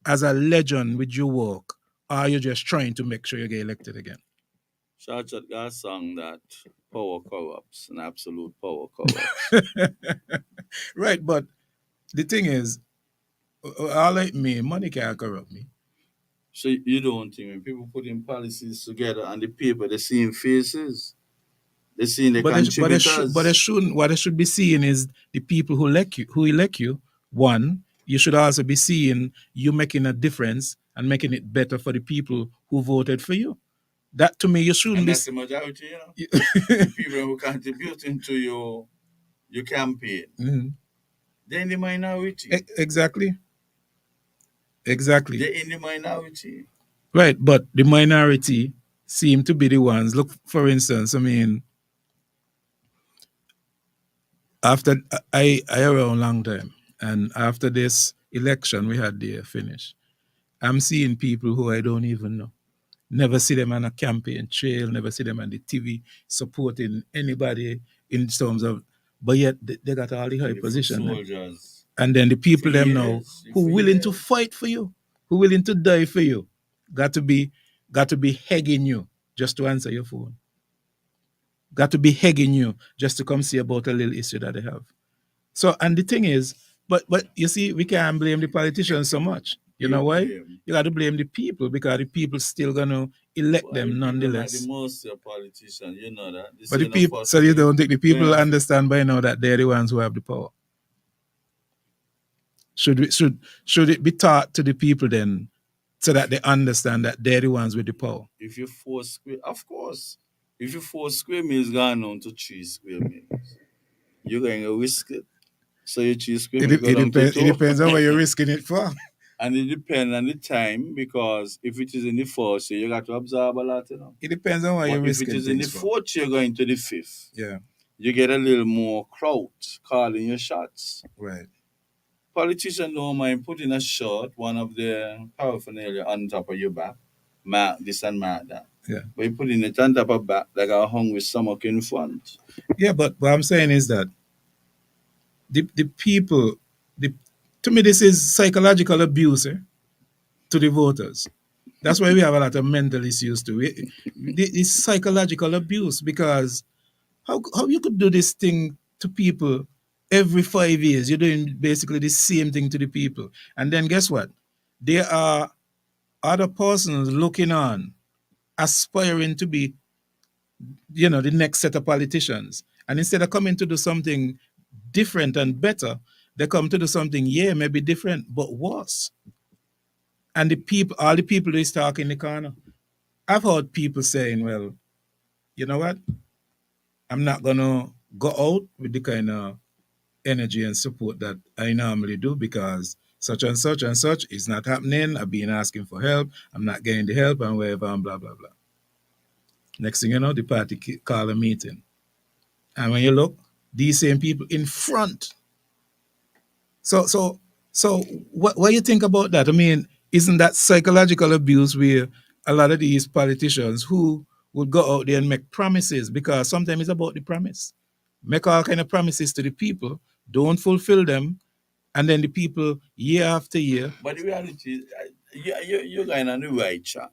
as a legend with your work, or are you just trying to make sure you get elected again? Shachat got a song that power corrupts, and absolute power corrupts. Right, but the thing is, all like me, money can't corrupt me. So you don't think when people put in policies together and the people, they're seeing faces, they're seeing the contributors. But what they should be seeing is the people who elect you. One, you should also be seeing you making a difference and making it better for the people who voted for you. That to me, you shouldn't be. That's the majority, the people who contributing to your campaign. Mm-hmm. They're in the minority. Exactly. They're in the minority. Right, but the minority seem to be the ones. Look, for instance, I mean, after I around a long time, and after this election we had there finish, I'm seeing people who I don't even know. Never see them on a campaign trail, never see them on the TV supporting anybody in terms of, but yet they got all the high position. Soldiers. And then the people them now who willing to fight for you, who willing to die for you, got to be hegging you just to answer your phone. Got to be hegging you just to come see about a little issue that they have. So, and the thing is, but you see, we can't blame the politicians so much. You know why? You got to blame the people, because the people still gonna elect them nonetheless. The most politicians, you know that. But the people, so you don't think the people understand by now that they're the ones who have the power? Should it be taught to the people then, so that they understand that they're the ones with the power? If you force square, of course. If you 4 square meters gone on to 3 square meters, you're going to risk it. So your cheese cream It, will go it, down to depends. It 2. depends on what you're risking it for. And it depends on the time, because if it is in the first year, you got to absorb a lot, you know. It depends on what you're But if it risking is in the things for. fourth year going to the fifth, Yeah, you get a little more crowd calling your shots. right. Politicians don't mind putting a shot, one of the paraphernalia on top of your back, mark this and mark that. Yeah. But you putting it on top of back like a hungry stomach in front. Yeah, but what I'm saying is that the people, the to me, this is psychological abuse to the voters. That's why we have a lot of mental issues too. It's psychological abuse because how you could do this thing to people every 5 years? You're doing basically the same thing to the people, and then guess what? There are other persons looking on, aspiring to be, the next set of politicians, and instead of coming to do something different and better, they come to do something, yeah, maybe different, but worse. And all the people who is talking in the corner, I've heard people saying, well, you know what? I'm not gonna go out with the kind of energy and support that I normally do because such and such is not happening. I've been asking for help. I'm not getting the help and whatever and blah blah blah. Next thing you know, the party call a meeting, and when you look, these same people in front. So what do you think about that? I mean, isn't that psychological abuse where a lot of these politicians who would go out there and make promises, because sometimes it's about the promise, make all kind of promises to the people, don't fulfill them, and then the people year after year. But the reality is, you're going on the right track.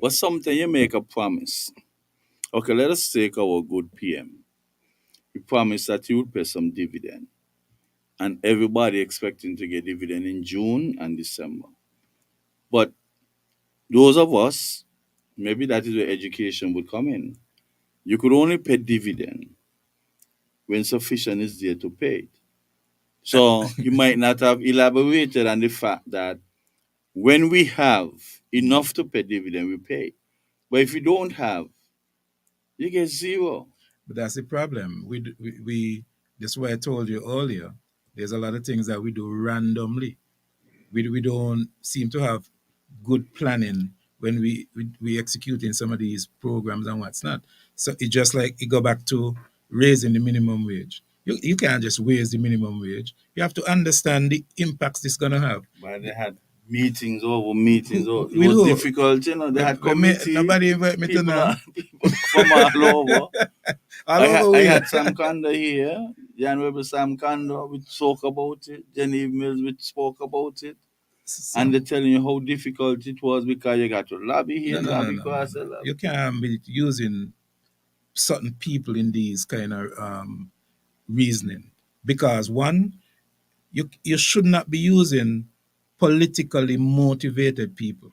But sometimes you make a promise. Okay, let us take our good PM. He promised that he would pay some dividend. And everybody expecting to get dividend in June and December. But those of us, maybe that is where education would come in. You could only pay dividend when sufficient is there to pay it. So you might not have elaborated on the fact that when we have enough to pay dividend, we pay. But if you don't have, you get zero. But that's the problem. We that's why I told you earlier. There's a lot of things that we do randomly. We don't seem to have good planning when we executing some of these programs and what's not. So it just like it go back to raising the minimum wage. You can't just raise the minimum wage. You have to understand the impacts this gonna have. But they had meetings over meetings over. It With was who? difficult, They had committee. Nobody invite me to now. People from all over. All I had Sam Kanda here, the Honorable Sam Kanda, we spoke about it. Jenny Mills, we spoke about it. And they're telling you how difficult it was because you got to lobby here, lobby. You can't be using certain people in these kind of reasoning because one, you should not be using politically motivated people.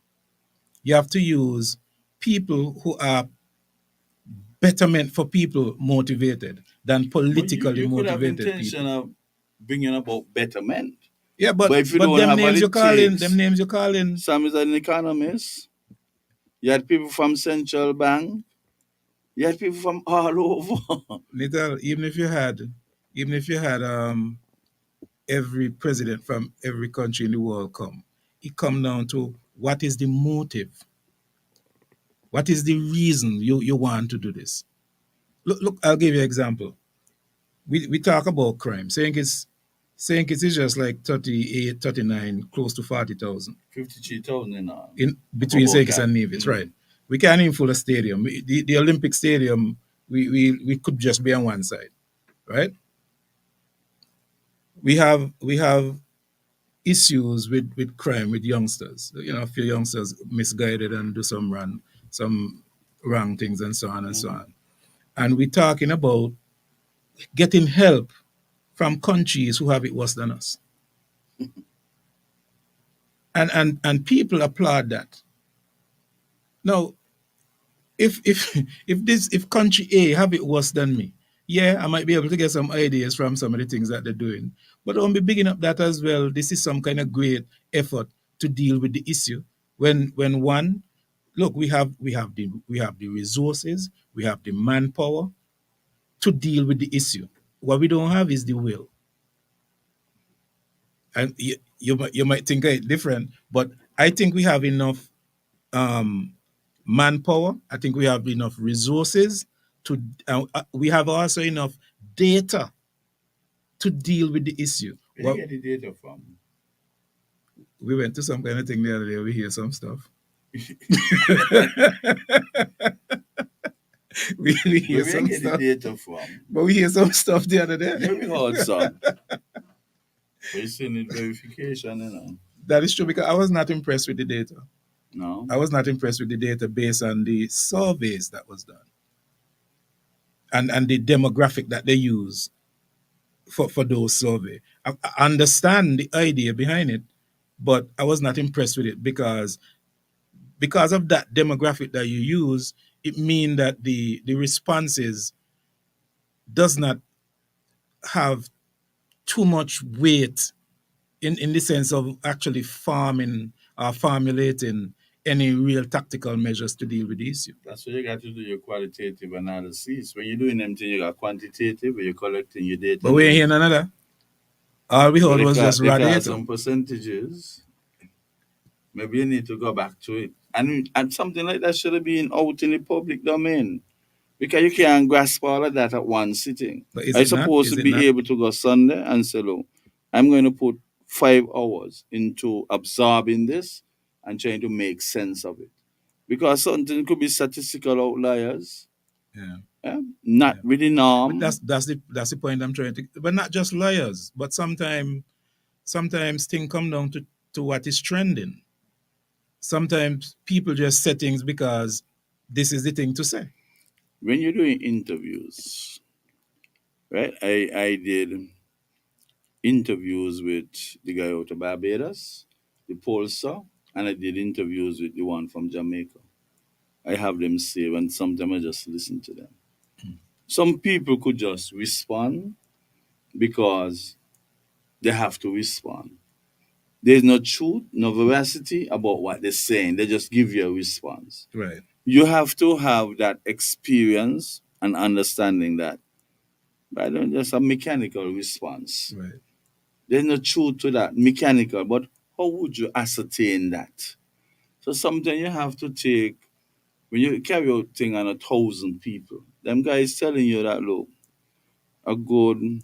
You have to use people who are betterment for people motivated than politically you could motivated have intention people. of bringing about betterment. Yeah, but if you but don't them have names what you're it calling, takes, them names you're calling. Sam is an economist. You had people from Central Bank. You had people from all over. Nital, even if you had every president from every country in the world come, it come down to what is the motive? What is the reason you want to do this? Look, I'll give you an example. We talk about crime, saying it's just like 38, 39, close to 40,000. 53,000 in between St. Kitts and Nevis, Mm-hmm. right? We can't even fill a stadium. The Olympic Stadium, we could just be on one side, right? We have issues with crime with youngsters. A few youngsters misguided and do some wrong things and so on and so on. And we're talking about getting help from countries who have it worse than us. And people applaud that. Now, if country A have it worse than me, yeah, I might be able to get some ideas from some of the things that they're doing. But don't be bigging up that as well. This is some kind of great effort to deal with the issue. When one, look, we have the resources, we have the manpower to deal with the issue. what we don't have is the will. And you might think it's different, but I think we have enough manpower. I think we have enough resources to. We have also enough data to deal with the issue. Where do you get the data from? We went to some kind of thing the other day. We hear some stuff. we hear Where some do you get stuff. the data from? But we hear some stuff the other day. Yeah, we heard some. We still need verification, you know. That is true, because I was not impressed with the data. No. I was not impressed with the data based on the surveys that was done and the demographic that they use for those surveys. I understand the idea behind it, but I was not impressed with it because of that demographic that you use. It means that the responses does not have too much weight in the sense of actually farming or formulating any real tactical measures to deal with the issue. That's what you got to do, your qualitative analysis. When you're doing them things, you got quantitative, where you're collecting your data. But we ain't hearing none of that. All we heard was just raw data. Some percentages. Maybe you need to go back to it. And something like that should have been out in the public domain. Because you can't grasp all of that at one sitting. But is I'm it not? supposed Is to it be not? able to go Sunday and say, look, I'm going to put 5 hours into absorbing this and trying to make sense of it. Because something could be statistical outliers. Yeah. Not really norm. But that's the point I'm trying to. But not just liars, but sometimes things come down to what is trending. Sometimes people just say things because this is the thing to say. When you're doing interviews, right? I did interviews with the guy out of Barbados, the pollster, and I did interviews with the one from Jamaica. I have them saved, and sometimes I just listen to them. Some people could just respond because they have to respond. There's no truth, no veracity about what they're saying. They just give you a response. Right. You have to have that experience and understanding that. But I don't just a mechanical response. Right. There's no truth to that, mechanical. But how would you ascertain that? So sometimes you have to take, when you carry out thing on 1,000 people, them guys telling you that, look, a good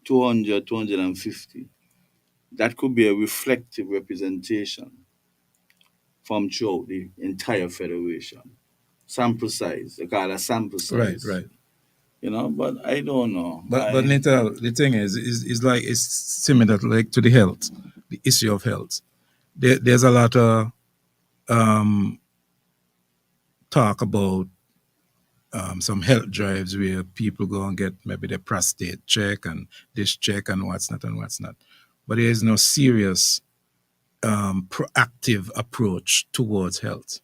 200, 250, that could be a reflective representation from throughout the entire federation. Sample size, they call it sample size. Right. You know, but I don't know. But Nital, the thing is like it's similar like to the health, the issue of health. There's a lot of talk about some health drives where people go and get maybe their prostate check and this check and what's not. But there is no serious proactive approach towards health.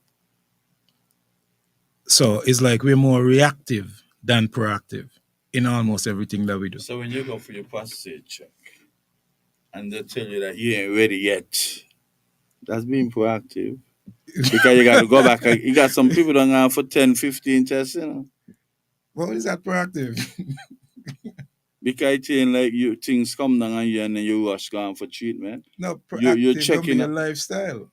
So it's like we're more reactive than proactive in almost everything that we do. So when you go for your prostate check and they tell you that you ain't ready yet, that's being proactive. Because you got to go back. You got some people that go for 10, 15 tests, you know. What is that proactive? Because it's like things come down on you and then you rush going for treatment. No, proactive you're checking your lifestyle.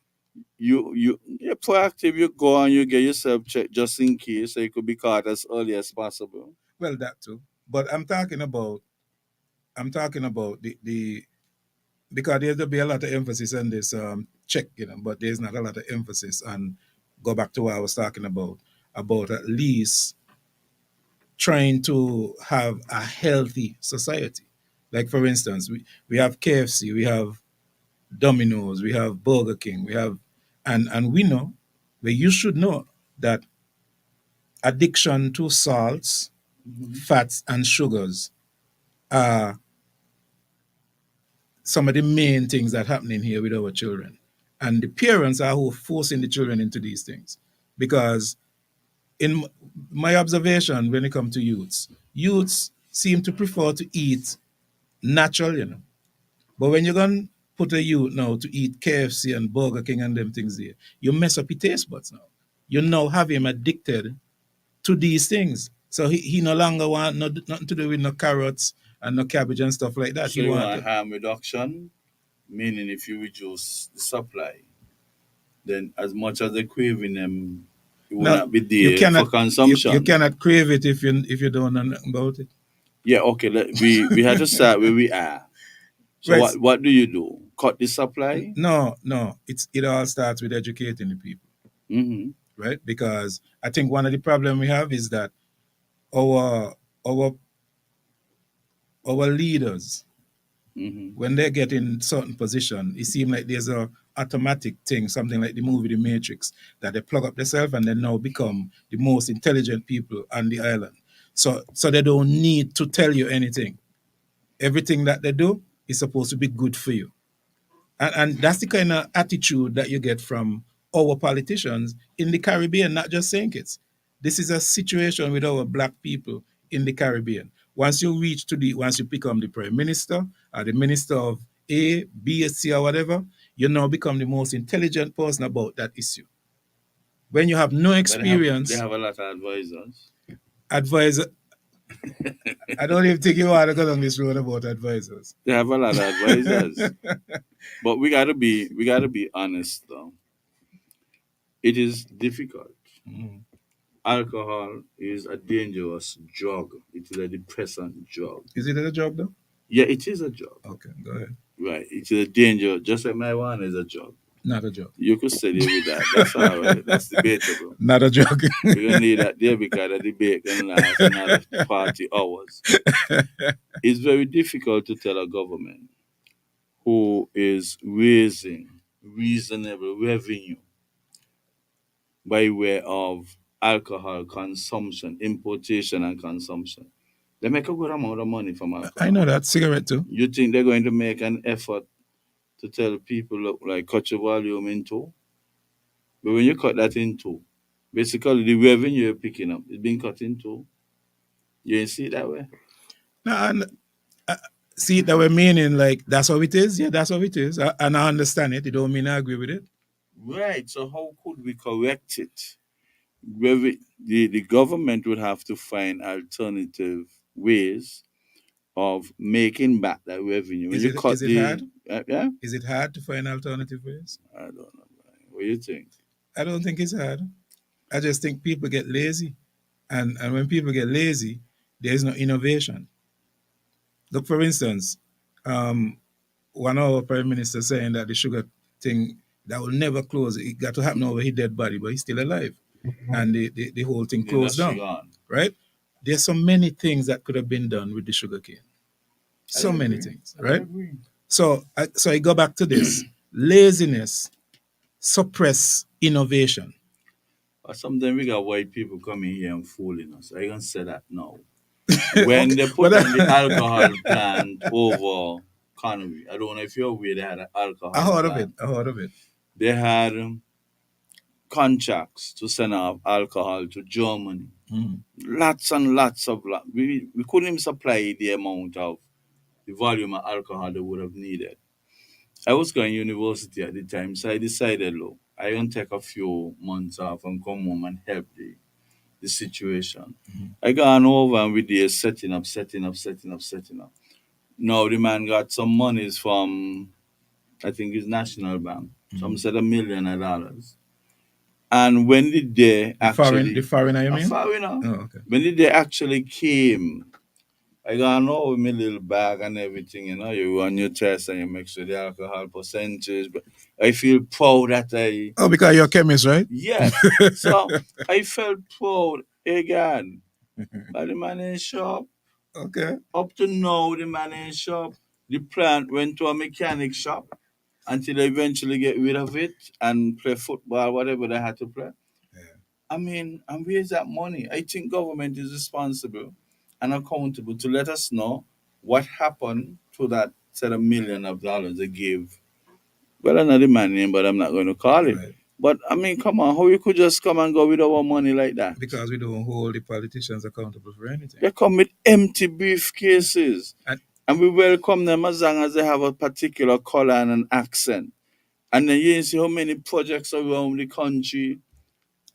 You're proactive. You go and you get yourself checked just in case, so you could be caught as early as possible. Well, that too. But I'm talking about the because there'll be a lot of emphasis on this check, you know, but there's not a lot of emphasis on, go back to what I was talking about at least trying to have a healthy society. Like for instance, we have KFC, we have Domino's, we have Burger King, we have and we know, but you should know that addiction to salts, fats, and sugars are some of the main things that are happening here with our children. And the parents are who are forcing the children into these things. Because in my observation, when it comes to youths seem to prefer to eat natural, you know. But when you're going to put a youth now to eat KFC and Burger King and them things there, you mess up his taste buds now. You now have him addicted to these things. So he no longer want nothing to do with no carrots and no cabbage and stuff like that. So He you want want harm reduction, meaning if you reduce the supply, then as much as they craving them, it will no, not be you there for cannot you consumption. cannot crave it if you don't know nothing about it. Yeah, okay. We had to start where we are. So Right. what do you do? Cut the supply? No. It all starts with educating the people, Mm-hmm. right? Because I think one of the problem we have is that our our our leaders, Mm-hmm. when they get in certain position, it seems like there's a automatic thing, something like the movie The Matrix, that they plug up themselves and they now become the most intelligent people on the island. So they don't need to tell you anything. Everything that they do is supposed to be good for you. And that's the kind of attitude that you get from our politicians in the Caribbean, not just St. Kitts. This is a situation with our black people in the Caribbean. Once you become the prime minister or the minister of A, B, C, or whatever, you now become the most intelligent person about that issue. When you have no But they experience, have a lot of advisors. advisor, I don't even think you want to go on this road about advisors. They have a lot of advisors. But we gotta be honest though. It is difficult. Mhm. Alcohol is a dangerous drug. It is a depressant drug. Is it a job though? Yeah, it is a drug. Okay, go ahead. Right. It is a danger, just like marijuana is a drug. Not a job. You could say there with that. That's all right. That's debatable. Not a joke. We're gonna need that there because the debate can last another 40 hours. It's very difficult to tell a government who is raising reasonable revenue by way of alcohol consumption, importation and consumption. They make a good amount of money from alcohol. I know that. Cigarette too. You think they're going to make an effort to tell people, look, like cut your volume in two? But when you cut that in two, basically the revenue you're picking up is being cut in two. You ain't see it that way? No, and see that we're meaning like that's how it is. Yeah, that's how it is. And I understand it. It don't mean I agree with it. Right. So how could we correct it? The government would have to find alternative ways of making back that revenue. When Is you it cut is it the hard? yeah, Is it hard to find alternative ways? I don't know. What do you think? I don't think it's hard. I just think people get lazy, and when people get lazy, there is no innovation. Look, for instance, um, one of our prime minister saying that the sugar thing that will never close. It got to happen over his dead body, but he's still alive, and the whole thing The closed industry down. gone. Right? There's so many things that could have been done with the sugar cane. I So many agree. things, I right? agree. So I go back to this. Laziness suppress innovation. But sometimes we got white people coming here and fooling us. I can say that now. When they put But on the alcohol plant over Connery, I don't know if you're aware they had an alcohol I heard of it. plant. I heard of it. They had contracts to send off alcohol to Germany. Mhm. Lots and lots of we couldn't even supply the amount of the volume of alcohol they would have needed. I was going to university at the time, so I decided, look, I can take a few months off and come home and help the situation. I gone over and we did setting up. Now the man got some monies from I think his National Bank. Some said $1 million. And when did they actually The foreigner, you a mean? foreigner? Oh, okay. When did they actually came? I got know with my little bag and everything, you run your test and you make sure the alcohol percentage. But I feel proud that Oh, because you're a chemist, right? yes. So I felt proud again. But the man in shop, Okay. up to now, the man in shop, the plant went to a mechanic shop until they eventually get rid of it and play football, whatever they had to play. I mean, and where's that money? I think government is responsible and accountable to let us know what happened to that set of million of dollars they gave. Well, another man name, but I'm not going to call it. Right. But I mean, come on, how you could just come and go with our money like that? Because we don't hold the politicians accountable for anything. They come with empty briefcases, And and we welcome them as long as they have a particular color and an accent. And then you see how many projects around the country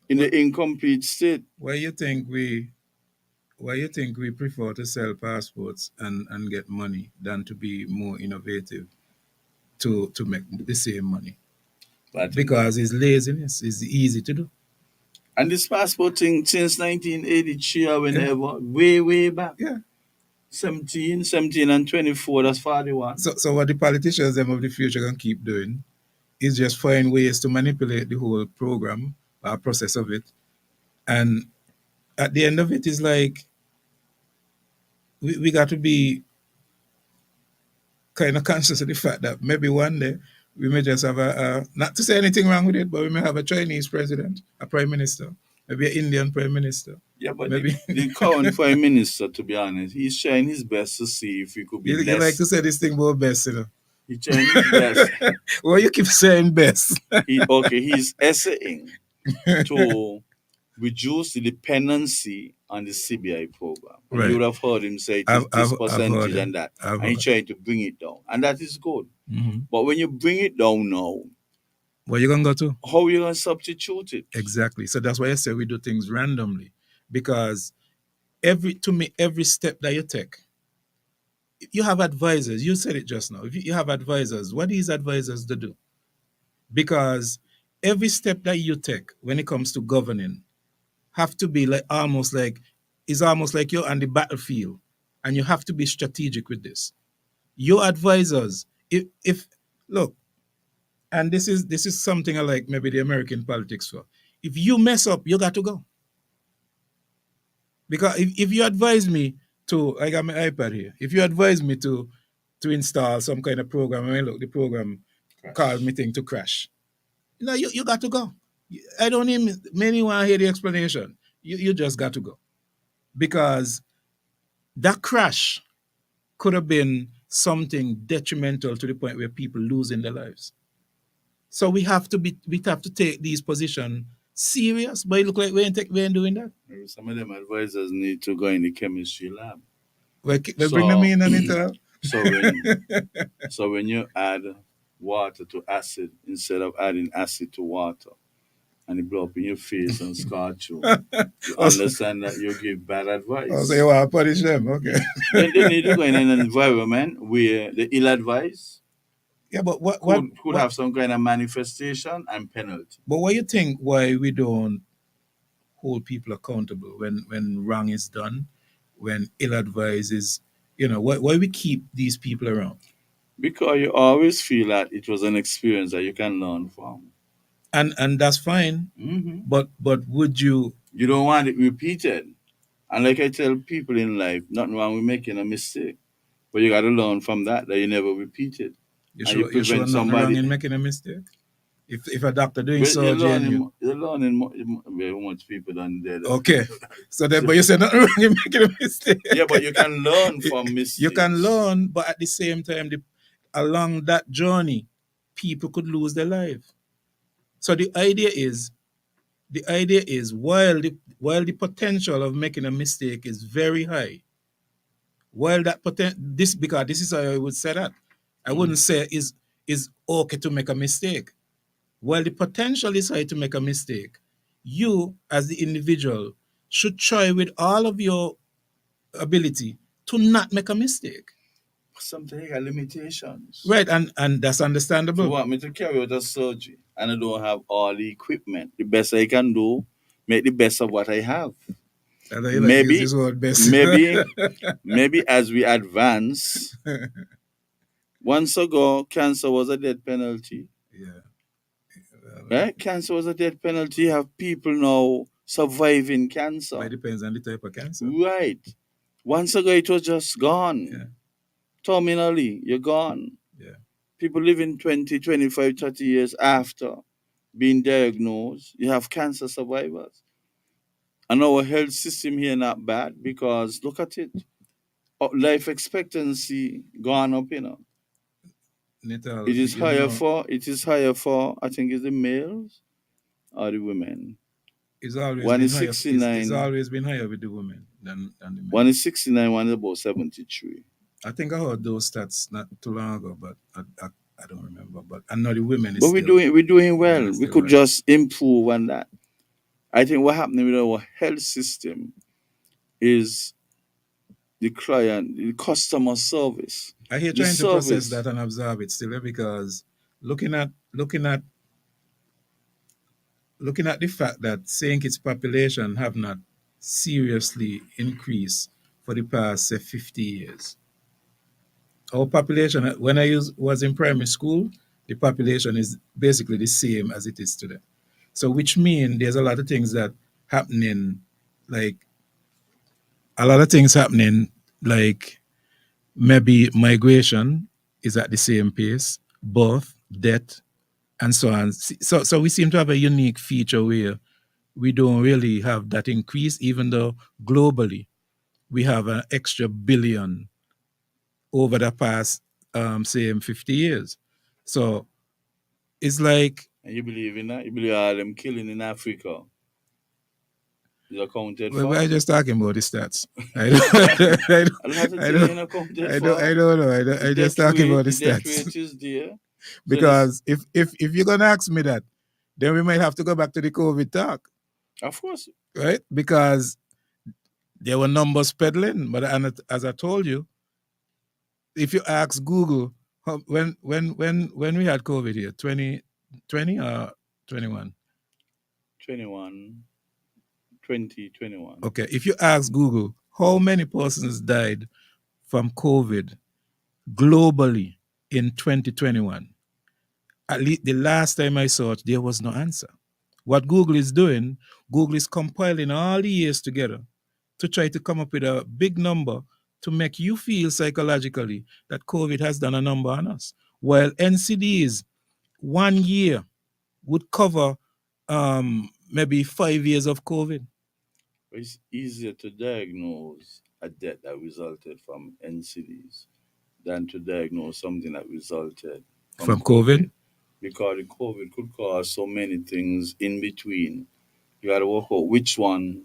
in the incomplete state. why you think we why you think we prefer to sell passports and get money than to be more innovative to make the same money? But Because it's laziness. It's easy to do. and this passport thing since 1983 or Yeah. whenever, way back. Yeah. 17 and 24, that's 41. So what the politicians them of the future can keep doing is just find ways to manipulate the whole program or process of it. And at the end of it is like we got to be kind of conscious of the fact that maybe one day we may just have not to say anything wrong with it, but we may have a Chinese president, a prime minister, maybe an Indian prime minister. Yeah, but Maybe the current prime minister, to be honest, he's trying his best to see if he could be you less. like to say this thing about best, you know. He's trying his best. Well, you keep saying best. He's essaying to reduce the dependency on the CBI program. And Right. you would have heard him say it is this percentage and that. And he's trying to bring it down. And that is good. Mm-hmm. But when you bring it down now, Where you gonna go to? how are you going to substitute it? Exactly. So that's why I say we do things randomly, because every step that you take, you have advisors. You said it just now. If you have advisors, what these advisors to do? Because every step that you take when it comes to governing have to be almost like you're on the battlefield, and you have to be strategic with this. Your advisors, if look, and this is something I like maybe the American politics for. If you mess up, you got to go. Because if you advise me to, I got my iPad here. If you advise me to install some kind of program, I mean, look, the program caused me thing to crash. You got to go. I don't even many want to hear the explanation. You just got to go. Because that crash could have been something detrimental to the point where people losing their lives. So we have to take these positions serious, but it look like we ain't doing that. Maybe some of them advisors need to go in the chemistry lab. We bring them in and So when you add water to acid instead of adding acid to water, and it blow up in your face and scar you, you understand that you give bad advice. Oh, so you want to punish them, okay? Then they need to go in an environment where the ill advice but could have some kind of manifestation and penalty. But what you think why we don't hold people accountable when wrong is done, when ill advice is, why we keep these people around? Because you always feel that it was an experience that you can learn from. And that's fine. Mm-hmm. But would you? You don't want it repeated. And like I tell people in life, nothing wrong with making a mistake, but you got to learn from that you never repeat it. You sure nothing wrong in making a mistake? If a doctor doing surgery, you're learning much people done there. Okay, so then, but you said nothing wrong in making a mistake. Yeah, but you can learn from mistakes. You can learn, but at the same time, along that journey, people could lose their life. So the idea is while the potential of making a mistake is very high, while that because this is how I would say that. I wouldn't say is okay to make a mistake. While the potential is high to make a mistake, you as the individual should try with all of your ability to not make a mistake. Sometimes you got limitations. Right, and that's understandable. If you want me to carry out a surgery and I don't have all the equipment, the best I can do, make the best of what I have. Maybe as we advance, once ago, cancer was a death penalty. Yeah. Right? Cancer was a death penalty. You have people now surviving cancer. It depends on the type of cancer. Right. Once ago, it was just gone. Yeah. Terminally, you're gone. Yeah. People living 20, 25, 30 years after being diagnosed. You have cancer survivors. And our health system here not bad because look at it. Life expectancy gone up, Nital, it is higher for I think it's the males or the women. It's always one been is higher. 69. It's always been higher with the women than the men. One is 69, one is about 73. I think I heard those stats not too long ago, but I don't remember. But I know the women is but we're doing well. We could right. just improve on that. I think what happening with our health system is the client, the customer service, I hear the trying to process service. that and absorb it still, because looking at the fact that St. Kitts population have not seriously increased for the past say 50 years. Our population, when was in primary school, the population is basically the same as it is today. So which means there's a lot of things that happening, like a lot of things happening, like maybe migration is at the same pace, birth, death, and so on. So we seem to have a unique feature where we don't really have that increase, even though globally we have an extra billion over the past, say, 50 years. So it's like, And you believe in that? You believe all them killing in Africa is accounted well, for? we're just talking about the stats. I don't, A lot of I things don't, ain't accounted I don't, I for. don't know. The I just talking about the death stats. rate is there. So this, Because if you're gonna ask me that, then we might have to go back to the COVID talk, of course, right? Because there were numbers peddling, but as I told you, if you ask Google when we had COVID here, 2020 or 21. 21, 2021. Okay, if you ask Google how many persons died from COVID globally in 2021, at least the last time I saw it, there was no answer. What Google is doing, Google is compiling all the years together to try to come up with a big number to make you feel psychologically that COVID has done a number on us. While NCDs, 1 year would cover maybe 5 years of COVID. It's easier to diagnose a death that resulted from NCDs than to diagnose something that resulted from From COVID? because the COVID could cause so many things in between. You got to work out which one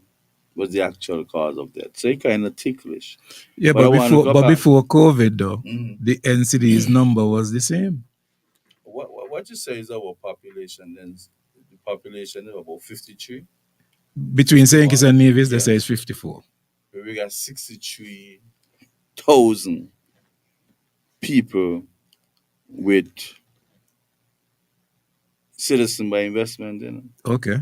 was the actual cause of death. So it kind of ticklish. Yeah, But I but want to before go but back. before COVID though, Mhm. the NCD's number was the same. What you say is our population then? The population is about 53. Between St. Kitts and Nevis, they Yeah. say it's 54. We got 63,000 people with citizen by investment in it. Okay.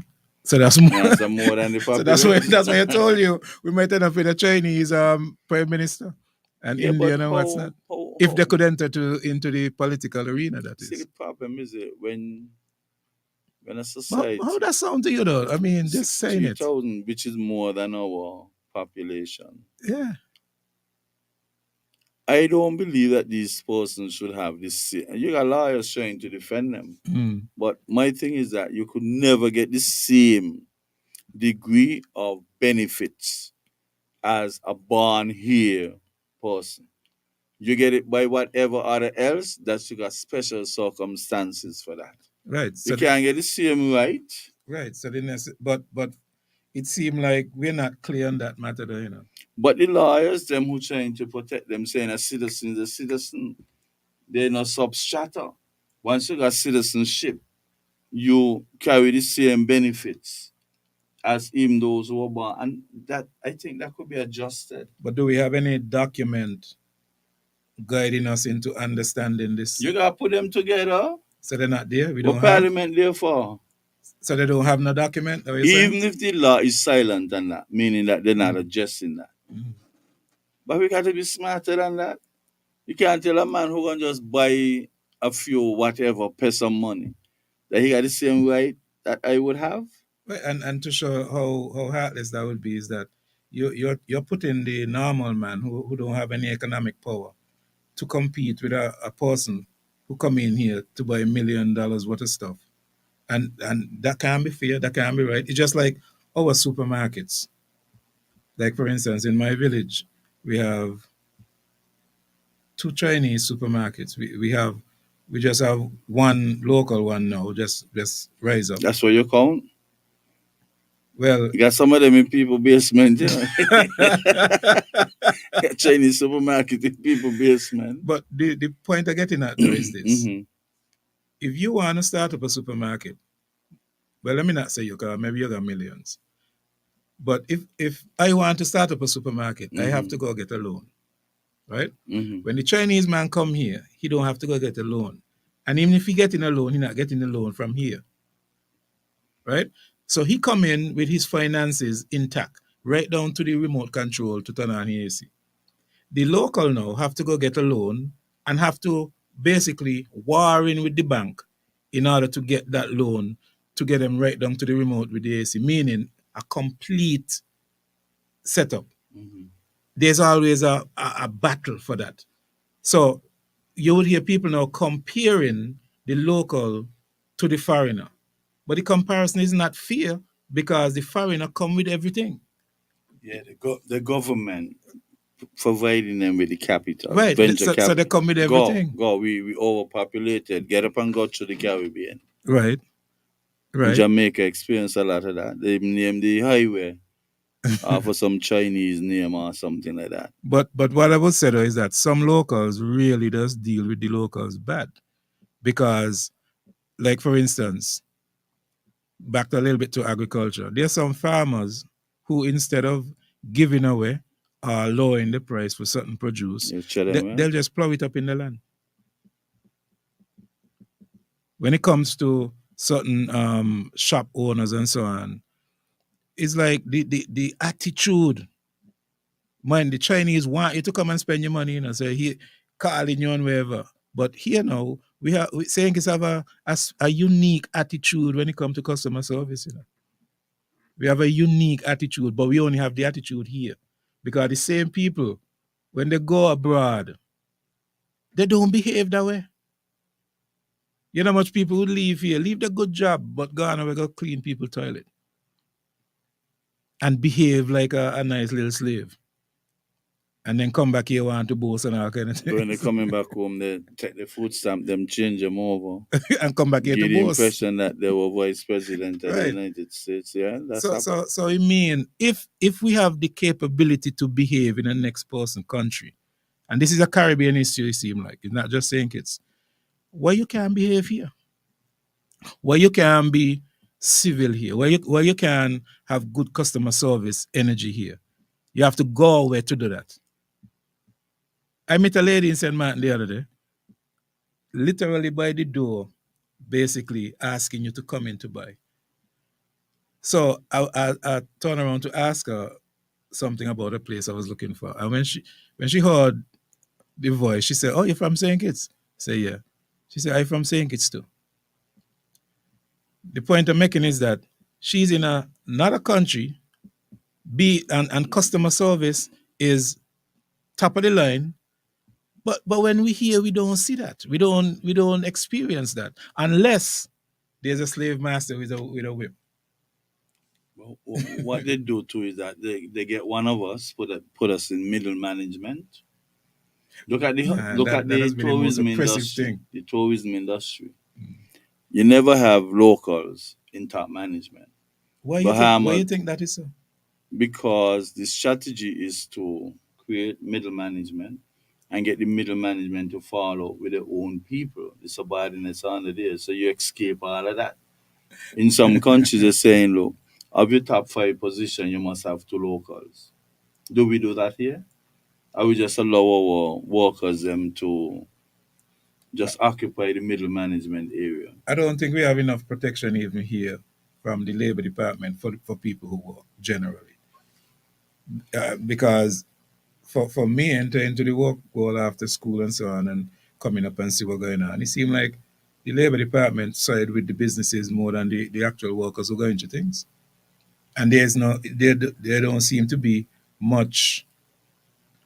So that's more. That's more than the So population. that's why I told you we might end up with a Chinese prime minister and Yeah, but Indian and what's not. how, If they could enter into the political arena, that see, is. the problem is it when a How society that sound to you though? I mean, just saying it. 63,000, which is more than our population, Yeah. I don't believe that these persons should have this. You got lawyers trying to defend them, Mm. but my thing is that you could never get the same degree of benefits as a born here person. You get it by whatever other else that you got special circumstances for that. Right. You So can't get the same right. right. So but it seemed like we're not clear on that matter though, you know. But the lawyers, them who trying to protect them, saying a citizen is a citizen, they're not substrata. Once you got citizenship, you carry the same benefits as even those who are born. And that I think that could be adjusted. But do we have any document guiding us into understanding this? You gotta put them together. So they're not there. We What don't have. parliament there for? So they don't have no document. Are you Even saying? if the law is silent on that, meaning that they're not adjusting that. Mhm. But we got to be smarter than that. You can't tell a man who can just buy a few whatever, pay some money, that he got the same right that I would have. Right, and to show how heartless that would be is that you're putting the normal man who don't have any economic power to compete with a person who come in here to buy $1 million worth of stuff. And that can't be fair, that can't be right. It's just like our supermarkets. Like for instance, in my village, we have 2 Chinese supermarkets. We just have one local one now, just rise up. That's what you count. Well, You got some of them in people basement, you know. Chinese supermarket in people basement. but the point I'm getting at though is this. Mhm. If you want to start up a supermarket, well, let me not say you, because maybe you got millions. But if I want to start up a supermarket, I have Mm-hmm. to go get a loan, right? Mm-hmm. When the Chinese man come here, he don't have to go get a loan. And even if he getting a loan, he not getting a loan from here, right? So he come in with his finances intact, right down to the remote control to turn on the AC. The local now have to go get a loan and have to basically war in with the bank in order to get that loan to get them right down to the remote with the AC, meaning a complete setup. Mm-hmm. There's always a battle for that. So you would hear people now comparing the local to the foreigner. But the comparison is not fair because the foreigner come with everything. Yeah, the government providing them with the capital, Right. venture So they capital. come with Go, everything. go. We overpopulated. Get up and go to the Caribbean. Right. In Right. Jamaica, experience a lot of that. They name the highway for some Chinese name or something like that. But what I would say though is that some locals really does deal with the locals bad. Because like for instance, back a little bit to agriculture, there's some farmers who instead of giving away or lowering the price for certain produce, You tell them, they'll just plow it up in the land. When it comes to certain shop owners and so on, it's like the attitude. Man, the Chinese want you to come and spend your money, say here, calling you and wherever. But here now, we saying it's have a unique attitude when it comes to customer service. We have a unique attitude, but we only have the attitude here. Because the same people, when they go abroad, they don't behave that way. You know how much people would leave here, leave the good job, but go on and go clean people toilet. And behave like a nice little slave. And then come back here want to boast and all kind of when they're things. coming back home, they take the food stamp, them change them over. And come back here to Give the boast. impression that they were vice president of the Right. United States. Yeah, that's So I mean, if we have the capability to behave in the next person country, and this is a Caribbean issue, it seems like it's not just St. Kitts, why you can't behave here? Why you can be civil here? Why you can have good customer service energy here? You have to go away to do that. I met a lady in St. Martin the other day, literally by the door, basically asking you to come in to buy. So I turned around to ask her something about a place I was looking for. And when she heard the voice, she said, "Oh, you're from St. Kitts?" I say, "Yeah." She said, "I'm from St. Kitts too." The point I'm making is that she's in another country, and customer service is top of the line. But when we here, we don't see that. We don't experience that unless there's a slave master with a whip. Well, what they do too is that they get one of us, put us in middle management. Look at And that has been the most tourism oppressive industry. thing. The tourism industry. You never have locals in top management. Why Bahamas, you think that is so? because the strategy is to create middle management and get the middle management to follow with their own people, the subordinates under there. So you escape all of that. In some countries, they're saying, look, of your top five position, you must have two locals. Do we do that here? Or we just allow our workers them to just occupy the middle management area? I don't think we have enough protection even here from the labor department for people who work generally. Because for me entering into the work world after school and so on and coming up and see what's going on, it seemed like the labor department side with the businesses more than the actual workers who go into things. And there don't seem to be much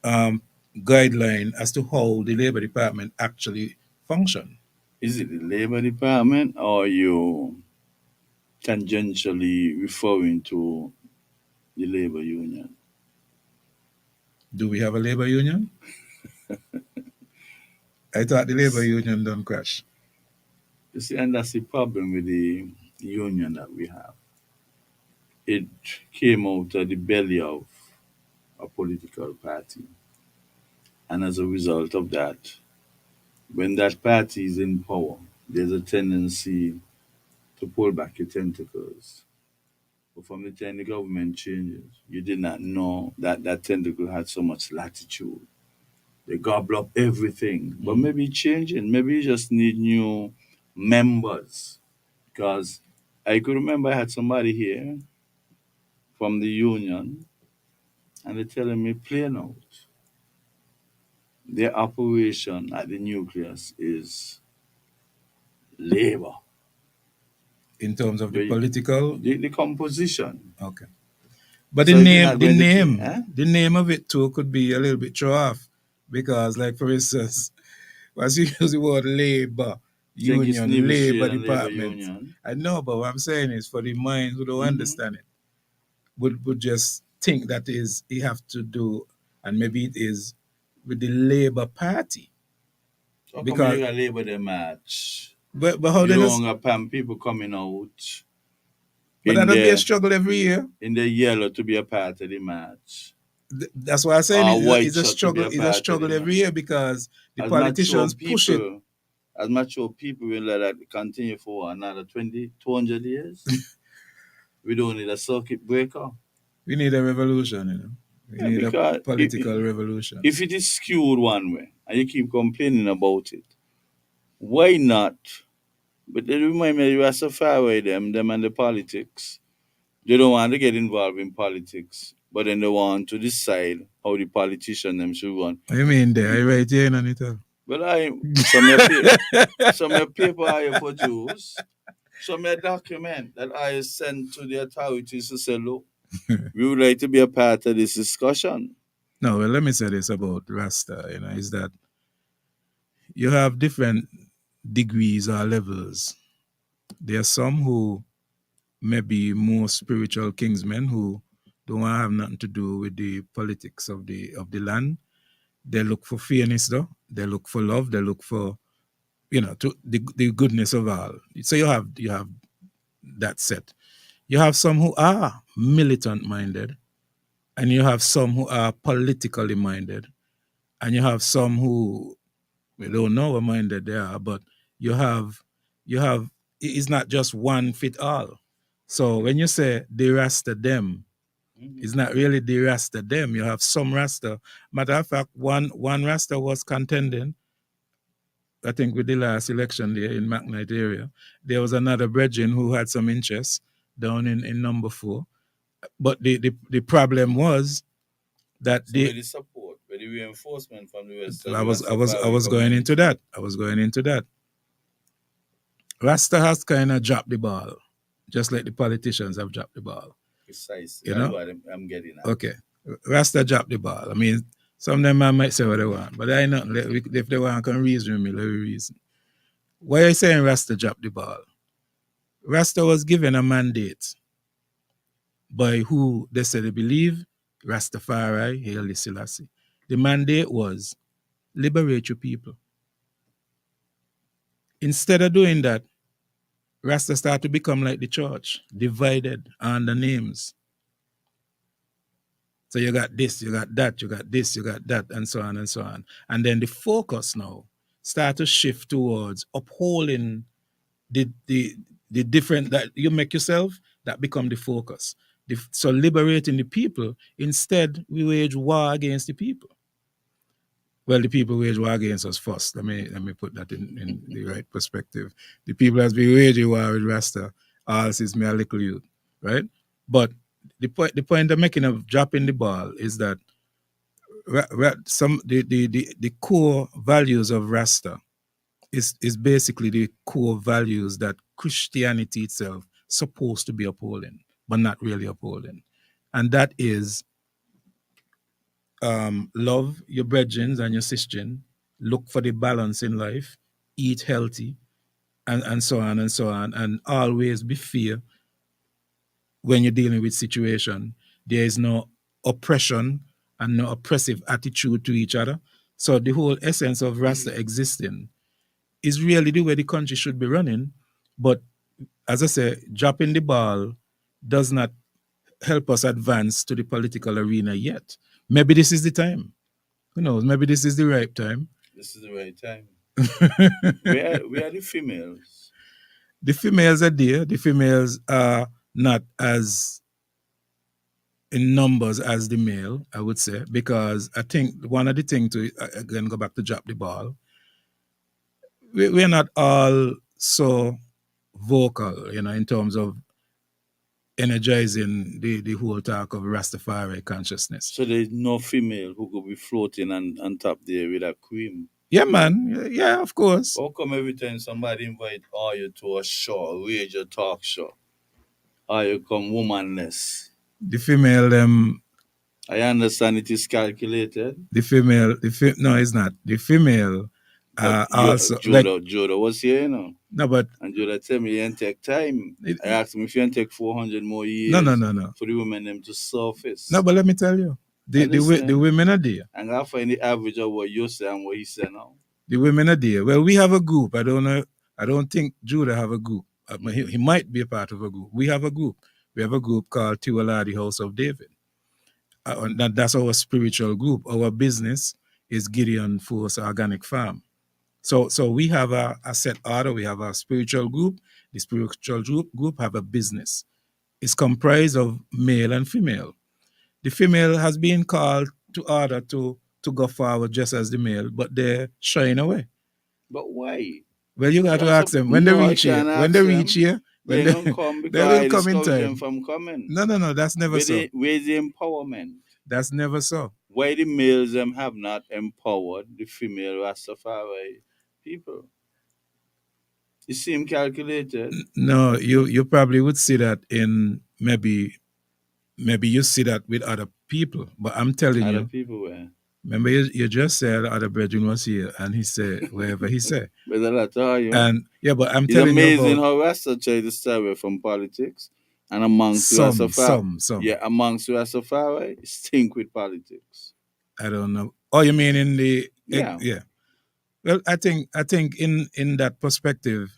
guideline as to how the labor department actually function. Is it the labor department or are you tangentially referring to the labor union? Do we have a labor union? I thought the labor union done crash. You see, and that's the problem with the union that we have. It came out of the belly of a political party. And as a result of that, when that party is in power, there's a tendency to pull back your tentacles But from the time the government changes, you did not know that that tentacle had so much latitude. They gobble up everything. But maybe it's changing. Maybe you just need new members. Because I could remember I had somebody here from the union, and they're telling me plain out, their operation at the nucleus is labor. In terms of the The, political, the composition. okay. But So if you're not the going to name, eh? the name of it too could be a little bit throw off because, like for instance, once you use the word labor Think it's union, Navy labor SEAL and Labor department, Union. I know, but what I'm saying is for the minds who don't understand it, would just think that is he have to do, and maybe it is with the Labour Party. How come Because you got labor the match? but how You then don't have Pam people coming out but in that'll be a the struggle every year. yellow to be a part of the match. That's why I'm saying Or white it's a shot to be struggle. a It's a part of the struggle every match. year because the As politicians push it. mature people will let that continue for another 200 years. We don't need a circuit breaker. We need a revolution, you know. We Yeah, need a because political revolution. if it is skewed one way and you keep complaining about it, why not? But they remind me, you are so far away, them and the politics. They don't want to get involved in politics, but then they want to decide how the politician them should run. What you mean there? I right here in Nital. But some paper I produce, some document that I sent to the authorities to say, look, we would like to be a part of this discussion. No, well, let me say this about Rasta, you know, is that you have different degrees or levels. There are some who may be more spiritual kingsmen who don't want to have nothing to do with the politics of the land. They look for fairness though. They look for love. They look for, you know, to the goodness of all. So you have that set. You have some who are militant minded, and you have some who are politically minded, and you have some who we don't know what minded they are, but you have it's not just one fit all. So when you say the Rasta them, it's not really the Rasta them. You have some Rasta. Matter of fact, one Rasta was contending, I think, with the last election there in McKnight area. There was another brethren who had some interest down in number 4. But the problem was that So the support, with the reinforcement from the West. I was going into that. I was going into that. Rasta has kind of dropped the ball, just like the politicians have dropped the ball. Precisely. You That's know? what I'm getting at. Okay. Rasta dropped the ball. I mean, some of them man might say what they want, but I know if they want can reason with me, let me reason. Why are you saying Rasta dropped the ball? Rasta was given a mandate by who they said they believe, Rastafari, Haile Selassie. The mandate was liberate your people. Instead of doing that, Rasta started to become like the church, divided under names. So you got this, you got that, you got this, you got that, and so on and so on. And then the focus now start to shift towards upholding the different that you make yourself, that become the focus. So liberating the people, instead we wage war against the people. Well, the people wage war against us first. Let me put that in the right perspective. The people has been waging war with Rasta, all since me a little youth, right? But the point I'm making of dropping the ball is that the core values of Rasta is basically the core values that Christianity itself supposed to be upholding, but not really upholding. And that is love your brethren and your sistren, look for the balance in life, eat healthy, and so on and so on, and always be fair when you're dealing with situation. There is no oppression and no oppressive attitude to each other. So the whole essence of Rasta existing is really the way the country should be running. But as I say, dropping the ball does not help us advance to the political arena yet. Maybe this is the time. Who knows? Maybe this is the right time. This is the right time. Where are the females? The females are there. The females are not as in numbers as the male, I would say, because I think one of the things to again go back to drop the ball, we're not all so vocal, in terms of energizing the whole talk of Rastafari consciousness. So there's no female who could be floating on top there with a cream. Yeah, man. Yeah, of course. How come every time somebody invite all you to a show, a radio talk show, all you come womanless? The female, I understand it is calculated. the female, no, it's not. The female But also Judah was here, No, but and Judah tell me you take time. I asked him if you take 400 more years. No. For the women them to surface. No, but let me tell you, the women are there. And I find the average of what you say and what he said now. The women are there. Well, we have a group. I don't know. I don't think Judah have a group. He might be a part of a group. We have a group. We have a group called Tiwaladi House of David. That's our spiritual group. Our business is Gideon Force Organic Farm. So we have a set order. We have a spiritual group. The spiritual group have a business. It's comprised of male and female. The female has been called to order to go forward just as the male, but they're shying away. But why? Well, you got to ask them when they reach here. When they reach here, they don't come because they will come in time. Them from coming. No, that's never so. Where's the empowerment? That's never so. Why the males them have not empowered the female Rastafari people? You seem calculated. No, you probably would see that in maybe you see that with other people, but I'm telling you. Other people where? Remember you just said other brethren was here and he said wherever he said. But that's all you. And yeah, but I'm it's telling you. It's amazing how Rasta try to stay away from politics. And amongst Rastafari. Some. Yeah, amongst Rastafari, stink with politics. I don't know. Oh, you mean in the yeah. Well, I think in that perspective,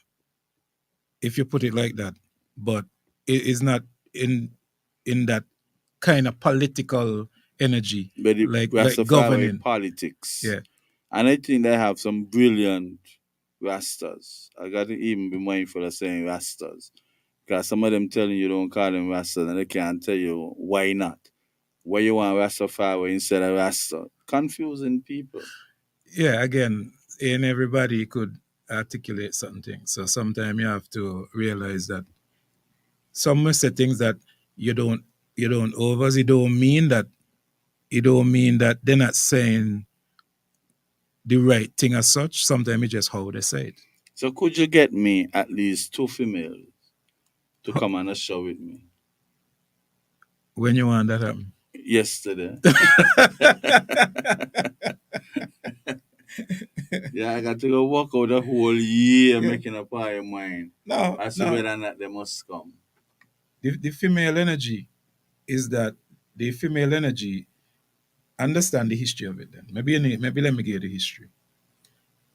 if you put it like that, but it is not in that kind of political energy, but like governing politics. Yeah, and I think they have some brilliant Rastas. I got to even be mindful of saying Rastas, because some of them telling you don't call them Rastas, and they can't tell you why not. Why you want Rastafari instead of Rasta? Confusing people. Yeah, again, and everybody could articulate something. So sometimes you have to realize that some must say things that you don't overs. It don't mean that they're not saying the right thing as such. Sometimes it's just how they say it. So could you get me at least 2 females to come on a show with me? When you want that happen? Yesterday. Yeah, I got to go work out the whole year making up my mind. No, I see whether or not they must come. The female energy is that the female energy, understand the history of it then. Maybe let me give you the history.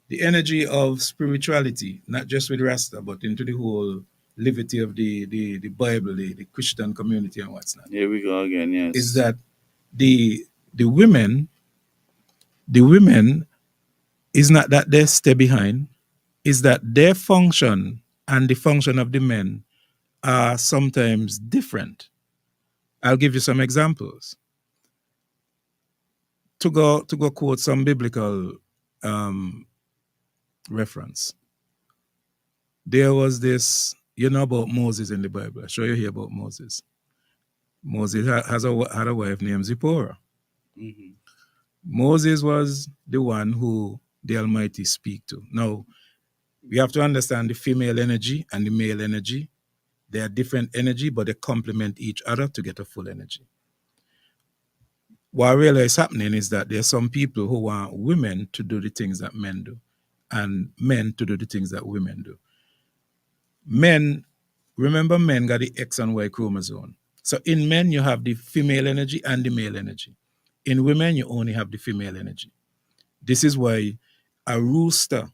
The energy of spirituality, not just with Rasta, but into the whole liberty of the Bible, the Christian community and what's not. Here we go again, yes. Is that the women is not that they stay behind, is that their function and the function of the men are sometimes different. I'll give you some examples. To go quote some biblical reference. There was this, about Moses in the Bible. I'm sure you hear about Moses. Moses had a wife named Zipporah. Mm-hmm. Moses was the one who the Almighty speak to. Now, we have to understand the female energy and the male energy. They are different energy, but they complement each other to get a full energy. What really is happening is that there are some people who want women to do the things that men do, and men to do the things that women do. Remember men got the X and Y chromosome. So in men, you have the female energy and the male energy. In women, you only have the female energy. This is why a rooster,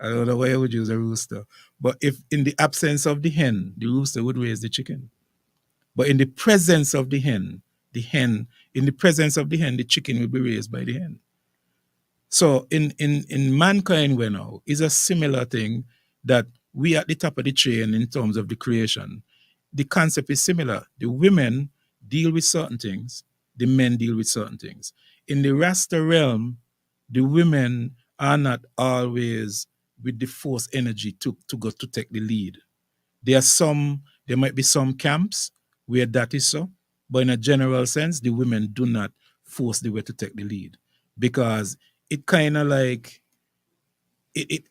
I don't know why I would use a rooster, but if in the absence of the hen, the rooster would raise the chicken. But in the presence of the hen, in the presence of the hen, the chicken will be raised by the hen. So in mankind, we now is a similar thing that we at the top of the chain in terms of the creation. The concept is similar. The women deal with certain things, the men deal with certain things. In the Rasta realm, the women are not always with the force energy to go to take the lead. There might be some camps where that is so, but in a general sense, the women do not force the way to take the lead because it kind of like it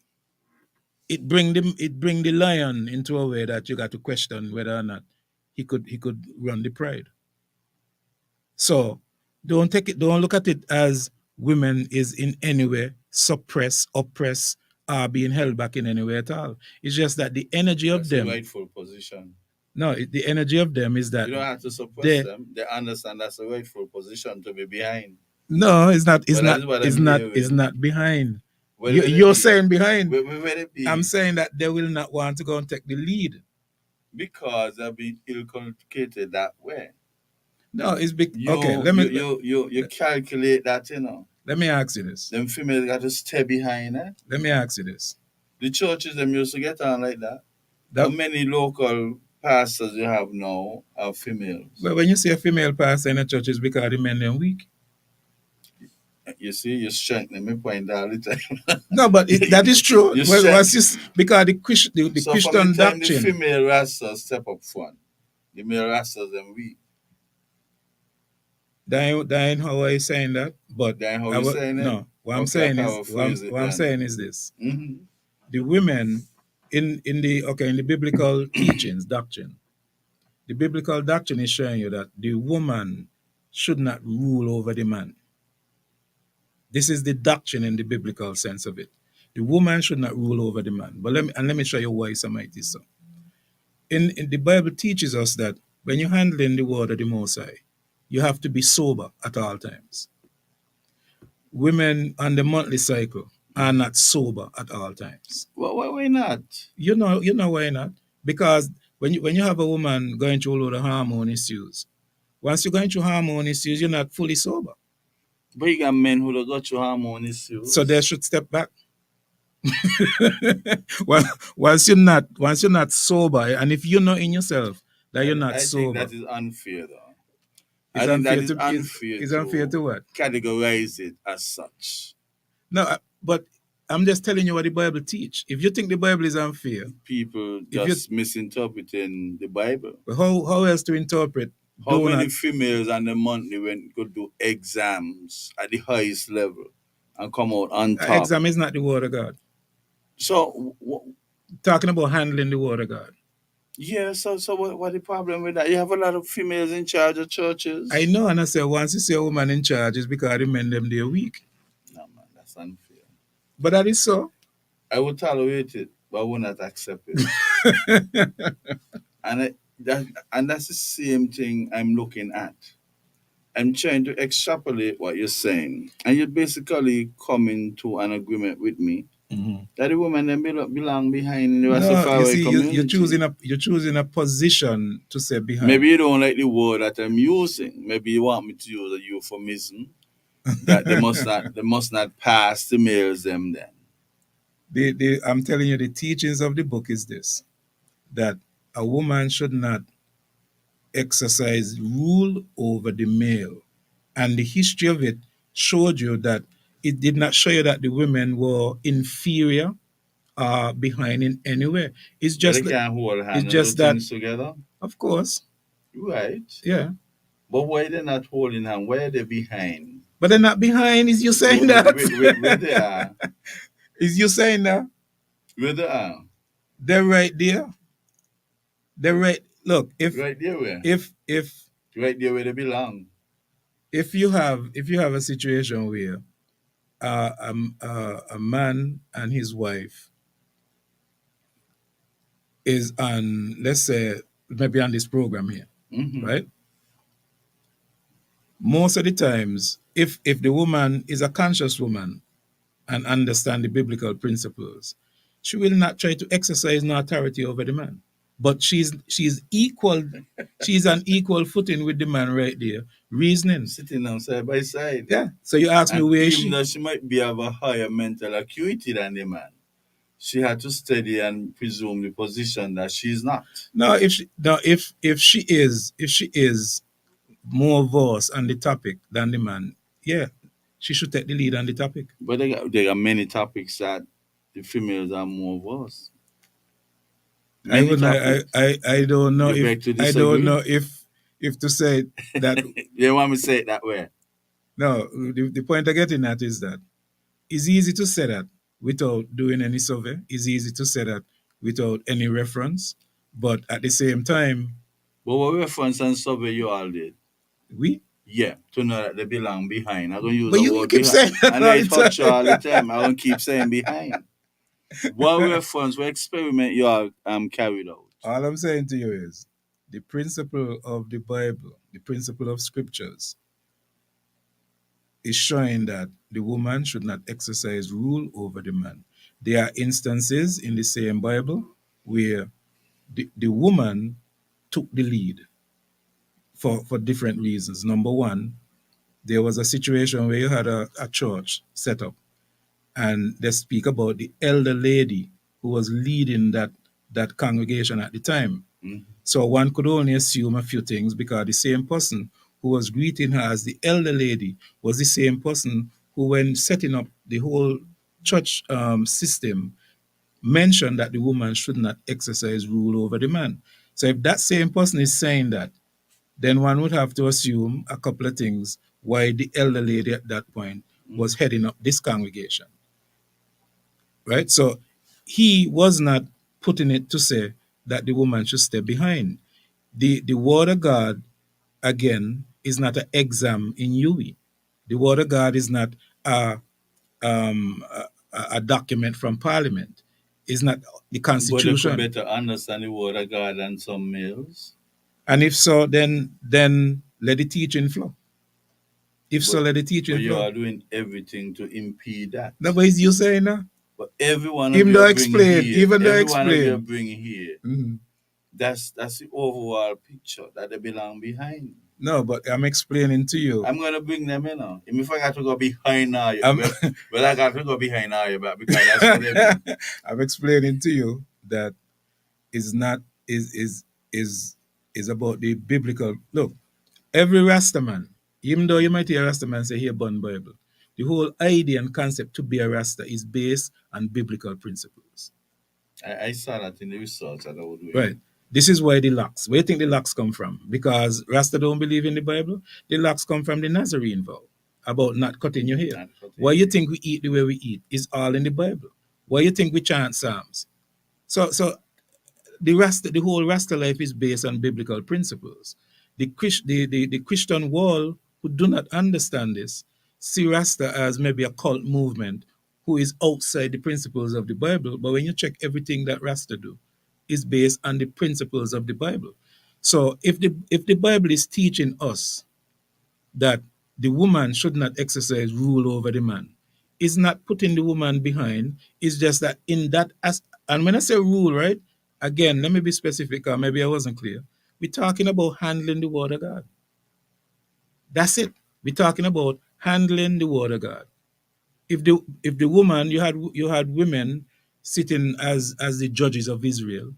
bring the lion into a way that you got to question whether or not he could run the pride. So don't look at it as women is in any way suppress, oppress, or being held back in any way at all. It's just that the energy of That's them. a rightful position. No, the energy of them is that you don't have to suppress them. They understand that's a rightful position to be behind. No, it's not. It's Well, not. It's not. It's not behind. You're You're saying behind. Where it be? I'm saying that they will not want to go and take the lead because they've been ill-communicated that way. No, it's big. Okay, let me. You calculate that, you know. Let me ask you this. Them females got to stay behind, eh? Let me ask you this. The churches them used to get on like that. How many local pastors you have now are females? Well, when you see a female pastor in a church, it's because the men are weak. You see, you strengthen my point all the time. No, but that is true. Because the Christian from the time doctrine. The female rasters step up front. The male rasters them weak. Then how are you saying that? But then how are you saying it? No, what I'm saying is this. Mm-hmm. The women in the biblical teachings, doctrine, the biblical doctrine is showing you that the woman should not rule over the man. This is the doctrine in the biblical sense of it. The woman should not rule over the man. But let me show you why some might is so. In the Bible teaches us that when you're handling the word of the Most High, you have to be sober at all times. Women on the monthly cycle are not sober at all times. Well, why not? You know why not? Because when you have a woman going through a lot of hormone issues, once you're going through hormone issues, you're not fully sober. But you got men who don't go through hormone issues. So they should step back. once you're not sober, and if you know in yourself that you're not sober, I think that is unfair, though. It's unfair to what? Categorize it as such. No, but I'm just telling you what the Bible teach. If you think the Bible is unfair, people just misinterpreting the Bible. How else to interpret? How many females on the monthly when go do exams at the highest level and come out on top? Exam is not the word of God. So talking about handling the word of God. Yeah, so what the problem with that? You have a lot of females in charge of churches. I know, and I say once you see a woman in charge, it's because the men them they're weak. No, man, that's unfair. But that is so. I would tolerate it, but I would not accept it. and that's the same thing I'm looking at. I'm trying to extrapolate what you're saying, and you're basically coming to an agreement with me. Mm-hmm. That the women then belong behind the Rastafari community. You're choosing a position to say behind. Maybe you don't like the word that I'm using. Maybe you want me to use a euphemism that they must not pass the males them then. I'm telling you, the teachings of the book is this: that a woman should not exercise rule over the male, and the history of it showed you that. It did not show you that the women were inferior or behind in any way. It's just they can't hold hands it's just that together. Of course. Right. Yeah. But why they're not holding hands? Why are they behind? But they're not behind, is you saying that? Where they are. Is you saying that? Where they are. They're right there. They're right. Look, if right there where? If right there where they belong. If you have a situation where a man and his wife is on, let's say, maybe on this program here, right? Most of the times, if the woman is a conscious woman and understand the biblical principles, she will not try to exercise no authority over the man. But she's equal. She's on equal footing with the man right there, reasoning. Sitting on side by side. Yeah. So you ask me where even though she might be of a higher mental acuity than the man, she had to study and presume the position that she's not. No, if she is more voice on the topic than the man, yeah, she should take the lead on the topic. But there are many topics that the females are more versed. I Many would not, topics. I don't know You if beg to I don't disagree? know if to say that You want me to say it that way? no. The point I'm getting at is that it's easy to say that without doing any survey. It's easy to say that without any reference, but at the same time, But what reference and survey you all did? we. Yeah, to know that they belong behind. I'm gonna use But the you word keep behind. saying that And I all the touch you all the time. time. I don't keep saying behind. What reference, what experiment you all carried out? All I'm saying to you is the principle of the Bible, the principle of scriptures, is showing that the woman should not exercise rule over the man. There are instances in the same Bible where the woman took the lead for different reasons. Number one, there was a situation where you had a church set up, and they speak about the elder lady who was leading that congregation at the time. Mhm. So one could only assume a few things because the same person who was greeting her as the elder lady was the same person who, when setting up the whole church system, mentioned that the woman should not exercise rule over the man. So if that same person is saying that, then one would have to assume a couple of things why the elder lady at that point was heading up this congregation, right? So he was not putting it to say that the woman should stay behind. The word of God, again, is not an exam in UE. The word of God is not a, a document from Parliament. It's not the But they could Constitution. better understand the word of God than some males. And if so, then let the teaching flow. If so, But, let the but teaching you flow. are doing everything to impede that. No, but is you saying that? But every one of Even you though are explain, bringing here, even though every one of you are explain. bringing here. Mhm. That's the overall picture that they belong behind. No, but I'm explaining to you. I'm gonna bring them in now. If I got to go behind now, I'm, well, I got to go behind now, because that's what they mean. I'm explaining to you that is not is about the biblical look. Every Rastaman, even though you might hear Rastaman say here born Bible, the whole idea and concept to be a Rasta is based on biblical principles. I saw that in the research that I was doing. Right. This is why the locks. Where do you think the locks come from? Because Rasta don't believe in the Bible. The locks come from the Nazarene vow about not cutting your hair. Why you think we eat the way we eat is all in the Bible. Why you think we chant psalms? So the whole Rasta life is based on biblical principles. The Christian world who do not understand this see Rasta as maybe a cult movement who is outside the principles of the Bible. But when you check everything that Rasta do, is based on the principles of the Bible. So if the Bible is teaching us that the woman should not exercise rule over the man, it's not putting the woman behind. It's just that in that and when I say rule, right? Again, let me be specific, or maybe I wasn't clear. We're talking about handling the word of God. That's it. We're talking about handling the word of God. If the woman you had women sitting as the judges of Israel,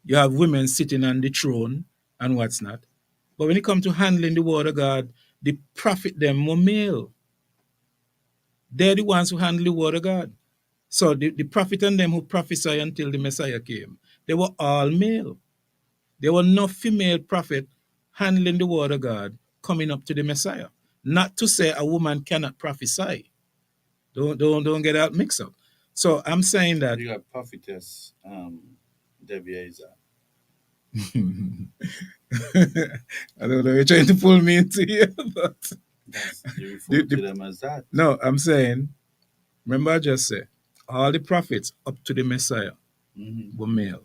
you have women sitting on the throne and what's not. But when it comes to handling the word of God, the prophet them were male. They're the ones who handle the word of God. So the prophet and them who prophesy until the Messiah came, they were all male. There were no female prophet handling the word of God coming up to the Messiah. Not to say a woman cannot prophesy. Don't get that mixed up. So I'm saying that You got prophetess Debbie Isaac. I don't know, you're trying to pull me into here, but You refer to them as that. no, I'm saying, remember I just said, all the prophets up to the Messiah were male.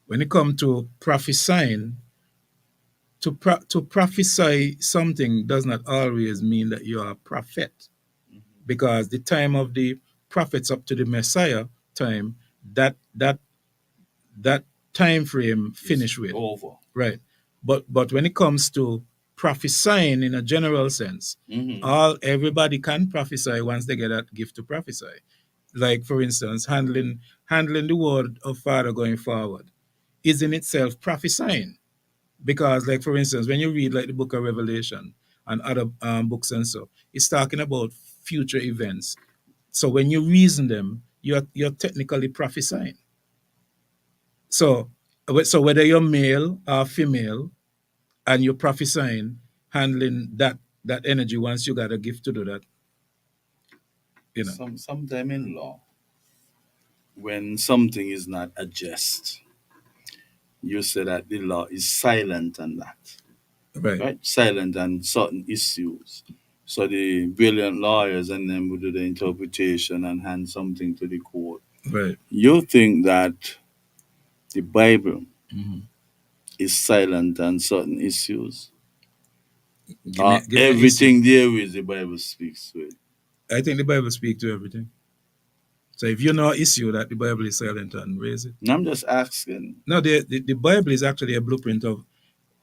When it comes to prophesying, to prophesy something does not always mean that you are a prophet, because the time of the prophets up to the Messiah time, that time frame finished with. Over. Right. But when it comes to prophesying in a general sense, everybody can prophesy once they get that gift to prophesy. Like for instance, handling the word of Father going forward is in itself prophesying. Because, like for instance, when you read like the Book of Revelation and other books and so, it's talking about future events. So when you reason them, you're technically prophesying. So whether you're male or female, and you're prophesying, handling that energy, once you got a gift to do that, you know. Sometime in law, when something is not adjust, you say that the law is silent on that, Right. right? Silent on certain issues. So the brilliant lawyers and them will do the interpretation and hand something to the court. Right. You think that the Bible Mhm. is silent on certain issues? Give me an issue. Everything there is the Bible speaks to it. I think the Bible speaks to everything. So if you know an issue that the Bible is silent on, raise it. And I'm just asking. No, the Bible is actually a blueprint of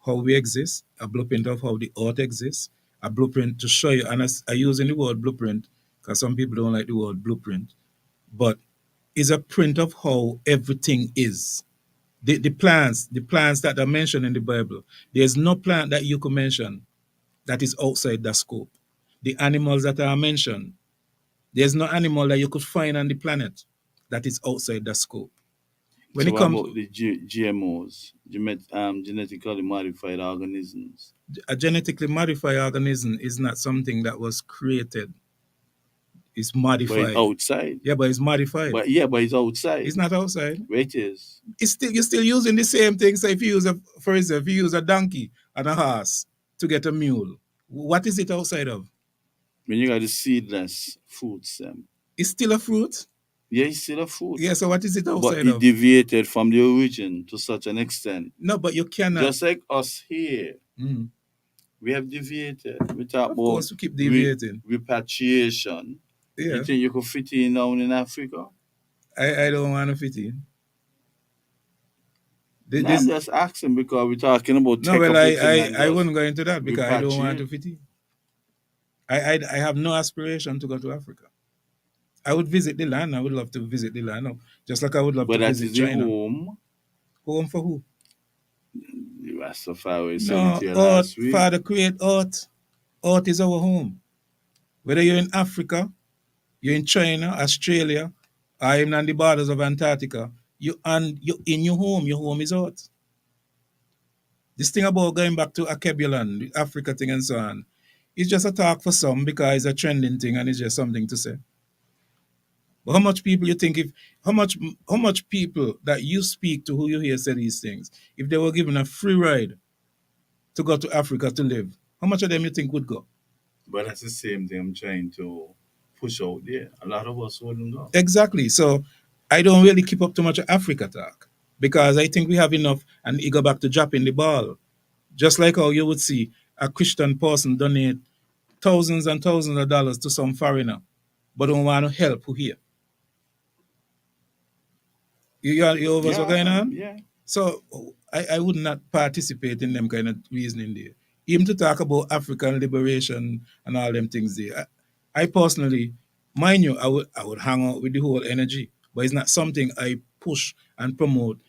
how we exist, a blueprint of how the earth exists, a blueprint to show you. And I using the word blueprint because some people don't like the word blueprint, but it's a print of how everything is. The plants that are mentioned in the Bible, there's no plant that you could mention that is outside the scope. The animals that are mentioned, there's no animal that you could find on the planet that is outside the scope. When So it what comes about the GMOs, genetically modified organisms? a genetically modified organism is not something that was created. It's But modified. it's outside. Yeah, but it's modified. But it's outside. It's not outside. Where it is. You're still using the same thing. So if you use for instance, if you use a donkey and a horse to get a mule, what is it outside of? When you got the seedless fruits, It's still a fruit. yeah, it's still a fruit. Yeah, so what is it But outside it of? deviated from the origin to such an extent. No, but you cannot. Just like us here, Mhm. we have deviated. We talk Of about course, we keep deviating. repatriation. Yeah, You think you could fit in down in Africa? I don't want to fit in. No, I'm just asking because we're talking about No, well, I I wouldn't go into that because I don't want to repatriate. fit in. I have no aspiration to go to Africa. I would visit the land. I would love to visit the land, just like I would love But to that visit is the China. home. Home for who? The Rastafari said No, it here earth, last week. Father create earth. Earth is our home. Whether you're in Africa, you're in China, Australia, or even on the borders of Antarctica, you're in your home. Your home is earth. This thing about going back to Akebulan, the Africa thing and so on, it's just a talk for some because it's a trending thing and it's just something to say. But how much people you think how much people that you speak to who you hear say these things, if they were given a free ride to go to Africa to live, how much of them you think would go? But that's the same thing I'm trying to push out there. A lot of us wouldn't go. Exactly. So I don't really keep up too much of Africa talk because I think we have enough and you go back to dropping the ball. Just like how you would see a Christian person donate thousands and thousands of dollars to some foreigner, but don't want to help who here. You over what's going on? Yeah. So I would not participate in them kind of reasoning there. Even to talk about African liberation and all them things there. I personally, mind you, I would hang out with the whole energy, but it's not something I push and promote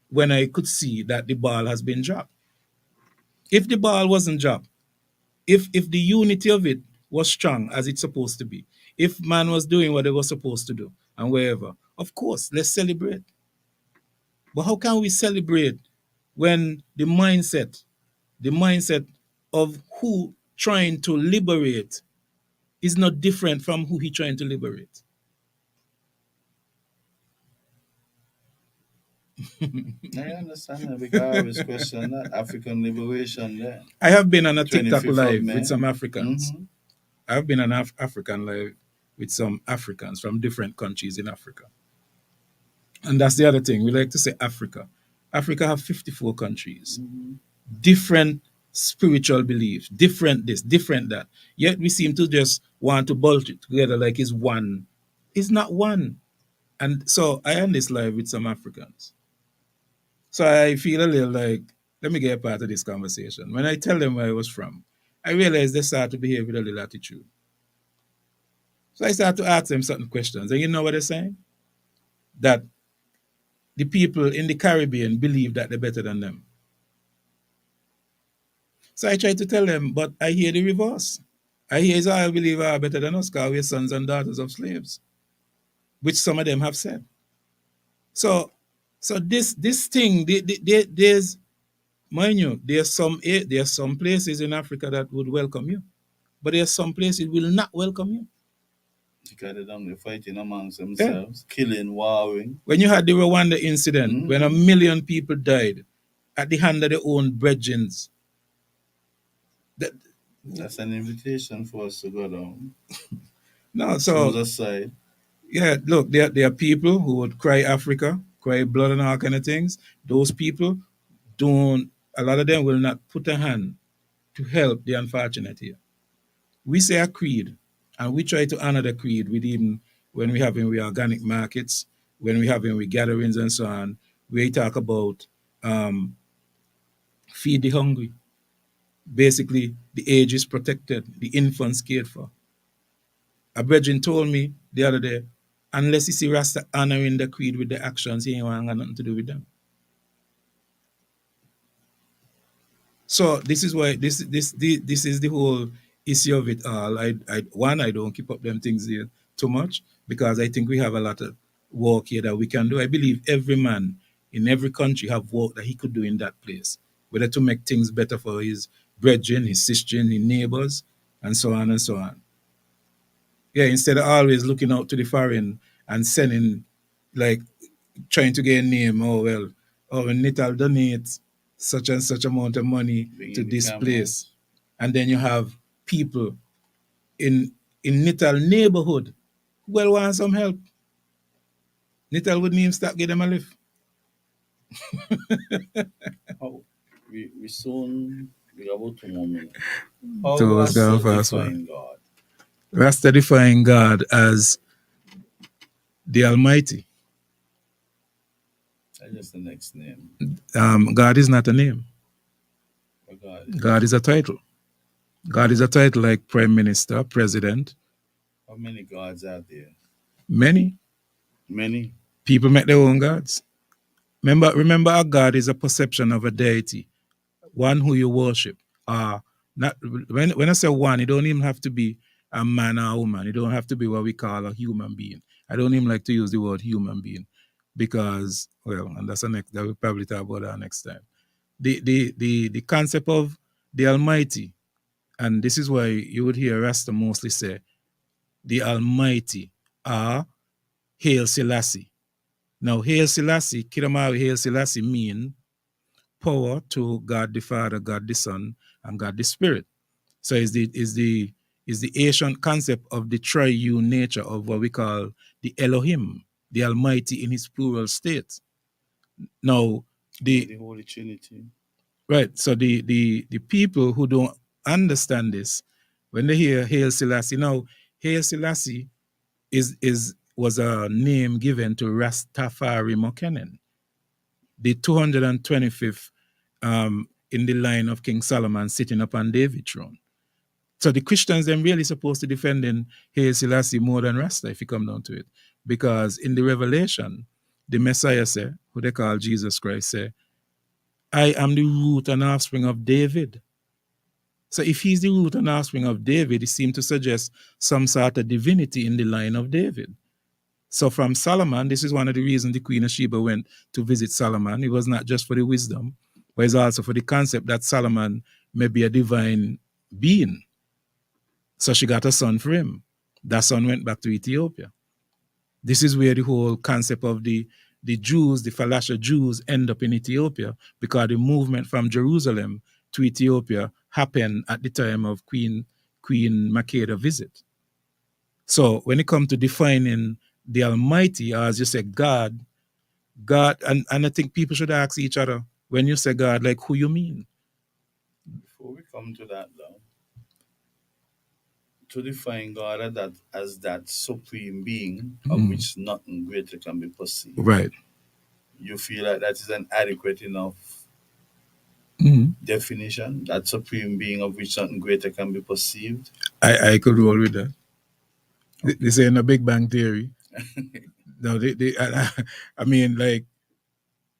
when I could see that the ball has been dropped. If the ball wasn't dropped, if the unity of it was strong as it's supposed to be, if man was doing what they was supposed to do and wherever, of course, let's celebrate. But how can we celebrate when the mindset of who trying to liberate is not different from who he trying to liberate? I understand that because I always question that African liberation there. I have been on a 25th TikTok of live May. with some Africans. Mhm. I've been on African live with some Africans from different countries in Africa. And that's the other thing. We like to say Africa. Africa have 54 countries, different spiritual beliefs, different this, different that. Yet we seem to just want to bolt it together like it's one. It's not one. And so I am this live with some Africans. So I feel a little like, let me get a part of this conversation. When I tell them where I was from, I realize they start to behave with a little attitude. So I start to ask them certain questions. And you know what they're saying? That the people in the Caribbean believe that they're better than them. So I try to tell them, but I hear the reverse. I hear Israel believe are better than us because we're sons and daughters of slaves, which some of them have said. So this thing, there's, mind you, there's some places in Africa that would welcome you, but there's some places will not welcome you. Because they're fighting amongst themselves, killing, warring. When you had the Rwanda incident, when 1 million people died at the hand of their own brethren, that's an invitation for us to go down. No, so choose a side. Yeah, look, there are people who would cry Africa, cry blood and all kind of things. Those people don't, a lot of them will not put a hand to help the unfortunate here. We say a creed, and we try to honor the creed with even when we having we organic markets, when we having we gatherings and so on. We talk about feed the hungry. Basically, the age is protected, the infants cared for. A brethren told me the other day, unless you see Rasta honoring the creed with the actions, he ain't want nothing to do with them. So this is why this is the whole issue of it all. I don't keep up them things here too much because I think we have a lot of work here that we can do. I believe every man in every country have work that he could do in that place, whether to make things better for his brethren, his sister, his neighbors, and so on and so on. Yeah, instead of always looking out to the foreign and sending, like, trying to get a name. Oh, well, Nital donates such and such amount of money to this place. And then you have people in Nital neighborhood who will want some help. Nital wouldn't even stop getting them a lift. We soon, we about 2 more minutes. So Rasta define God? Rasta define God as the Almighty. That's just the next name. God is not a name. God is a title. God is a title like Prime Minister, President. How many gods are there? Many. Many. People make their own gods. Remember, a God is a perception of a deity, one who you worship. Not when I say one, it don't even have to be a man or a woman. It don't have to be what we call a human being. I don't even like to use the word human being because, well, and that's the next that we'll probably talk about that next time. The concept of the Almighty, and this is why you would hear Rasta mostly say the Almighty Hail Selassie. Now, Hail Selassie, Kidamawi Hail Selassie mean power to God the Father, God the Son, and God the Spirit. So is the ancient concept of the triune nature of what we call the Elohim, the Almighty in his plural state. Now the Holy Trinity. Right. So the people who don't understand this, when they hear Hail Selassie, now Hail Selassie was a name given to Rastafari Mokenen, the 225th in the line of King Solomon sitting upon David's throne. So the Christians then really supposed to defend in Haile Selassie more than Rasta if you come down to it. Because in the Revelation, the Messiah say, who they call Jesus Christ, say, I am the root and offspring of David. So if he's the root and offspring of David, it seems to suggest some sort of divinity in the line of David. So from Solomon, this is one of the reasons the Queen of Sheba went to visit Solomon. It was not just for the wisdom, but it's also for the concept that Solomon may be a divine being. So she got a son for him. That son went back to Ethiopia. This is where the whole concept of the Jews, the Falasha Jews, end up in Ethiopia because the movement from Jerusalem to Ethiopia happened at the time of Queen Makeda's visit. So when it comes to defining the Almighty, or as you say, God, and I think people should ask each other, when you say God, like who you mean? Before we come to that, though, to define God as that supreme being of which nothing greater can be perceived. Right. You feel like that is an adequate enough definition, that supreme being of which nothing greater can be perceived? I could roll with that. Okay. They say in the Big Bang Theory. No, I mean, like,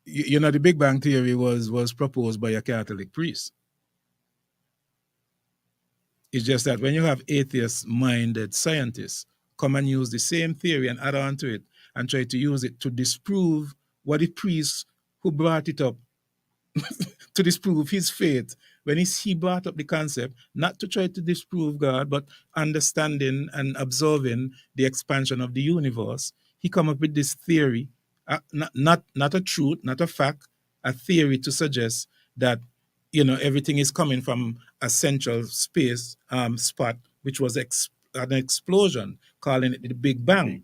the Big Bang Theory was proposed by a Catholic priest. It's just that when you have atheist-minded scientists come and use the same theory and add on to it and try to use it to disprove what the priest who brought it up to disprove his faith, when he brought up the concept, not to try to disprove God, but understanding and observing the expansion of the universe, he come up with this theory, not a truth, not a fact, a theory to suggest that everything is coming from a central space spot, which was an explosion, calling it the Big Bang.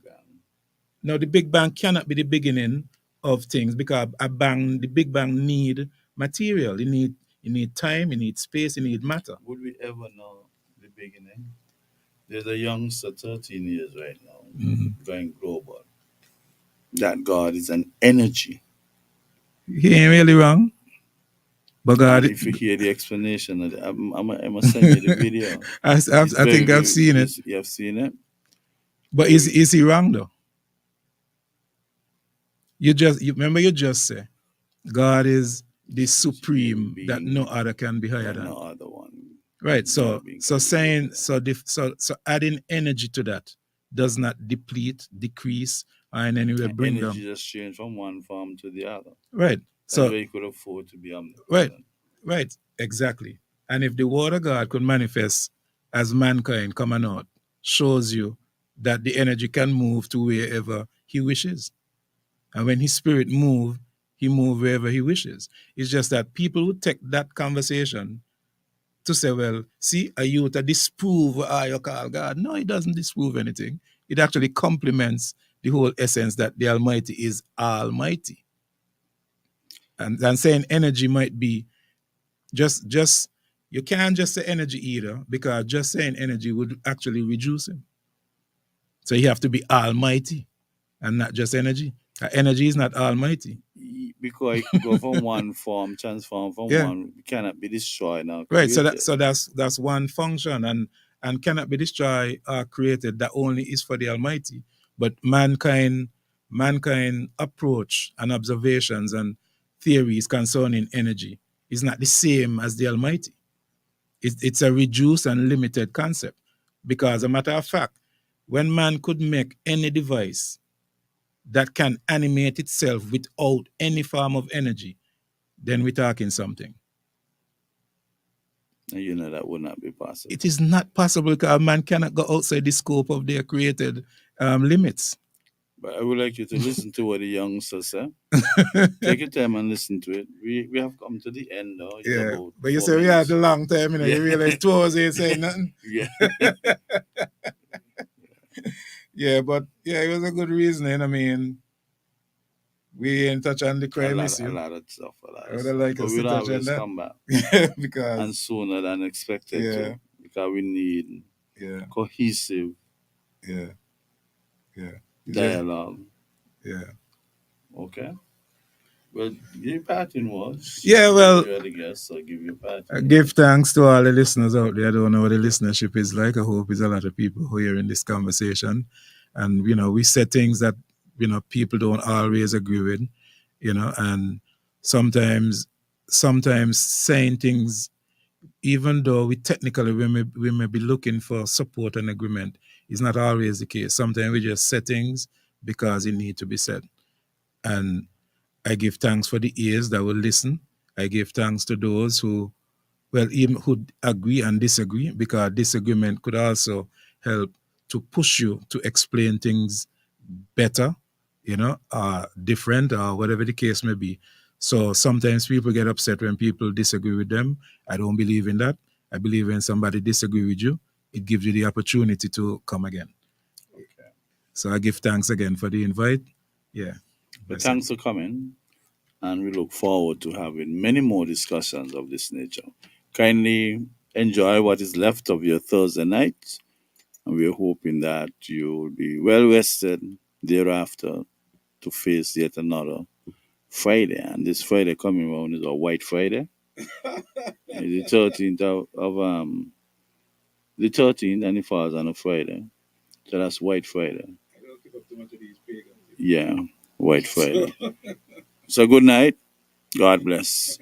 Now, the Big Bang cannot be the beginning of things because the Big Bang need material. You need time, you need space, you need matter. Would we ever know the beginning? There's a youngster, 13 years right now, going global. That God is an energy. He ain't really wrong. But God, if you hear the explanation of it, I'm gonna send you the video. I think I've seen it. You have seen it? But is he wrong though? You remember you just say God is the supreme being, that no other can be higher than. No other one. Right. So adding energy to that does not deplete, decrease, or in any way bring them. Energy just change from one form to the other. Right. So he could afford to be omnipresent. Right. Exactly. And if the word of God could manifest as mankind coming out, shows you that the energy can move to wherever he wishes. And when his spirit moves, he moves wherever he wishes. It's just that people would take that conversation to say, well, see, a youth disprove what you call God. No, it doesn't disprove anything. It actually complements the whole essence that the Almighty is almighty. And saying energy might be just you can't just say energy either, because just saying energy would actually reduce him. So you have to be almighty and not just energy. Energy is not almighty. Because it go from one form, transform from one, cannot be destroyed now. Right. So that's one function and cannot be destroyed or created. That only is for the Almighty. But mankind approach and observations and theories concerning energy is not the same as the Almighty. It's a reduced and limited concept. Because as a matter of fact, when man could make any device that can animate itself without any form of energy, then we're talking something. You know that would not be possible. It is not possible because man cannot go outside the scope of their created limits. But I would like you to listen to what the youngsters say. Take your time and listen to it. We have come to the end now. Yeah, but you say we had a long time, you know. Yeah. You realize 2 hours ain't saying nothing. Yeah. Yeah, but it was a good reasoning. I mean, we ain't touch on the crime issue. A lot of stuff. I would have liked us to touch on that. Come back. Because and sooner than expected too. Because we need cohesive dialogue. Yeah. Okay. Well, your parting was. Yeah, well. You're the guest, so give your parting. I give thanks to all the listeners out there. I don't know what the listenership is like. I hope it's a lot of people who are in this conversation. And, we say things that, people don't always agree with, and sometimes saying things, even though we may be looking for support and agreement, is not always the case. Sometimes we just say things because it needs to be said. And I give thanks for the ears that will listen. I give thanks to those who agree and disagree, because disagreement could also help to push you to explain things better, different, or whatever the case may be. So sometimes people get upset when people disagree with them. I don't believe in that. I believe when somebody disagree with you, it gives you the opportunity to come again. Okay. So I give thanks again for the invite. Yeah. But thanks for coming, and we look forward to having many more discussions of this nature. Kindly enjoy what is left of your Thursday night, and we're hoping that you will be well rested thereafter to face yet another Friday. And this Friday coming around is a White Friday. It's the 13th of the 13th, and it falls on a Friday. So that's White Friday. I don't keep up too much of these pagans. Yeah, White Friday. So good night. God bless.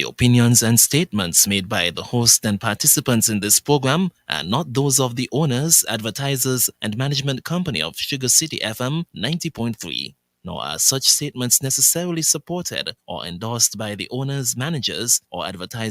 The opinions and statements made by the host and participants in this program are not those of the owners, advertisers, and management company of Sugar City FM 90.3, nor are such statements necessarily supported or endorsed by the owners, managers, or advertisers